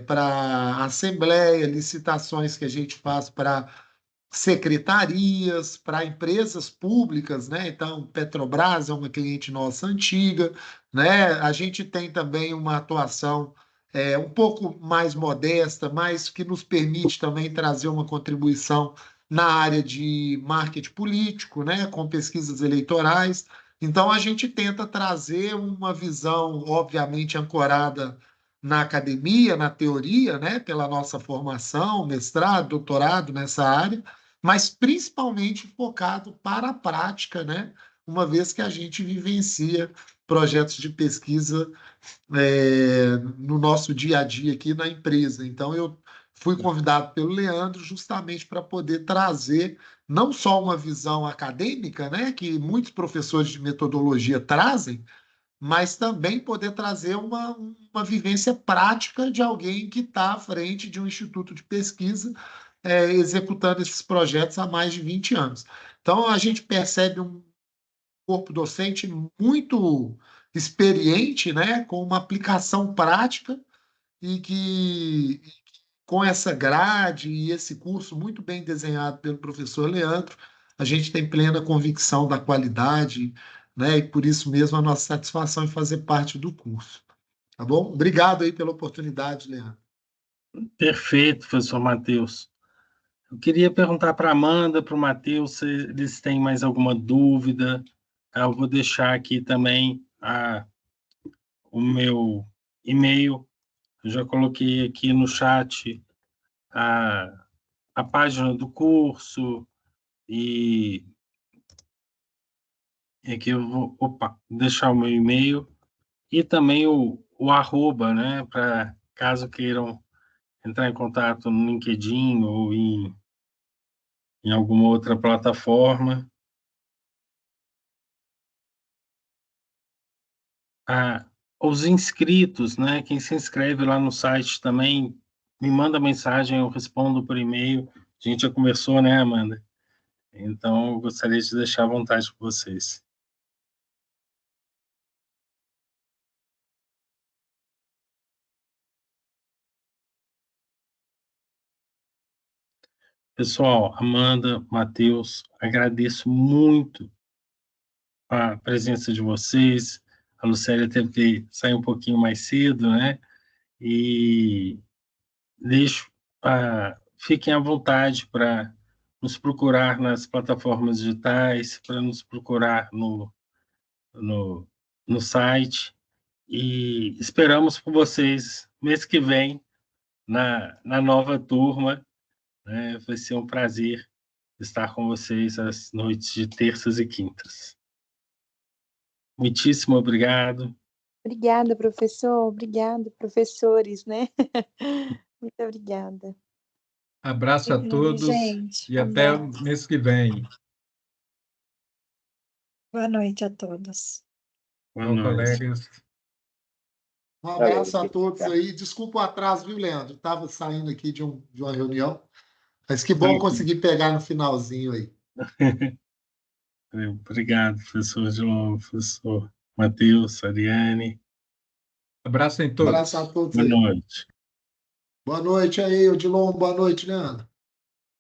para assembleia, licitações que a gente faz para secretarias, para empresas públicas, né? Então, Petrobras é uma cliente nossa antiga, né? A gente tem também uma atuação um pouco mais modesta, mas que nos permite também trazer uma contribuição na área de marketing político, né? Com pesquisas eleitorais. Então, a gente tenta trazer uma visão, obviamente, ancorada na academia, na teoria, né? Pela nossa formação, mestrado, doutorado nessa área, mas principalmente focado para a prática, né? Uma vez que a gente vivencia projetos de pesquisa no nosso dia a dia aqui na empresa. Então, eu fui convidado pelo Leandro justamente para poder trazer não só uma visão acadêmica, né, que muitos professores de metodologia trazem, mas também poder trazer uma vivência prática de alguém que está à frente de um instituto de pesquisa executando esses projetos há mais de 20 anos. Então, a gente percebe um corpo docente muito experiente, né, com uma aplicação prática e que, com essa grade e esse curso muito bem desenhado pelo professor Leandro, a gente tem plena convicção da qualidade, né, e por isso mesmo a nossa satisfação em fazer parte do curso. Tá bom? Obrigado aí pela oportunidade, Leandro. Perfeito, professor Matheus. Eu queria perguntar para a Amanda, para o Matheus, se eles têm mais alguma dúvida. Eu vou deixar aqui também o meu e-mail. Eu já coloquei aqui no chat a página do curso e aqui eu vou deixar o meu e-mail e também o arroba, né, para caso queiram entrar em contato no LinkedIn ou em alguma outra plataforma. Os inscritos, né, quem se inscreve lá no site também, me manda mensagem, eu respondo por e-mail. A gente já conversou, né, Amanda? Então, eu gostaria de deixar à vontade com vocês. Pessoal, Amanda, Matheus, agradeço muito a presença de vocês. A Lucélia teve que sair um pouquinho mais cedo, né? E fiquem à vontade para nos procurar nas plataformas digitais, para nos procurar no site. E esperamos por vocês mês que vem na nova turma. Né? Vai ser um prazer estar com vocês às noites de terças e quintas. Muitíssimo obrigado. Obrigada, professor. Obrigada, professores, né? Muito obrigada. Abraço a todos gente, e até o mês que vem. boa noite a todos. Boa Tchau, noite. colegas. Um abraço a todos aí. Desculpa o atraso, viu, Leandro? Estava saindo aqui de uma reunião. Mas que bom conseguir pegar no finalzinho aí. Obrigado, professor João, professor Matheus, Ariane. Abraço em todos. Abraço a todos Boa aí. noite. Boa noite aí, Odilon. Boa noite, Leandro.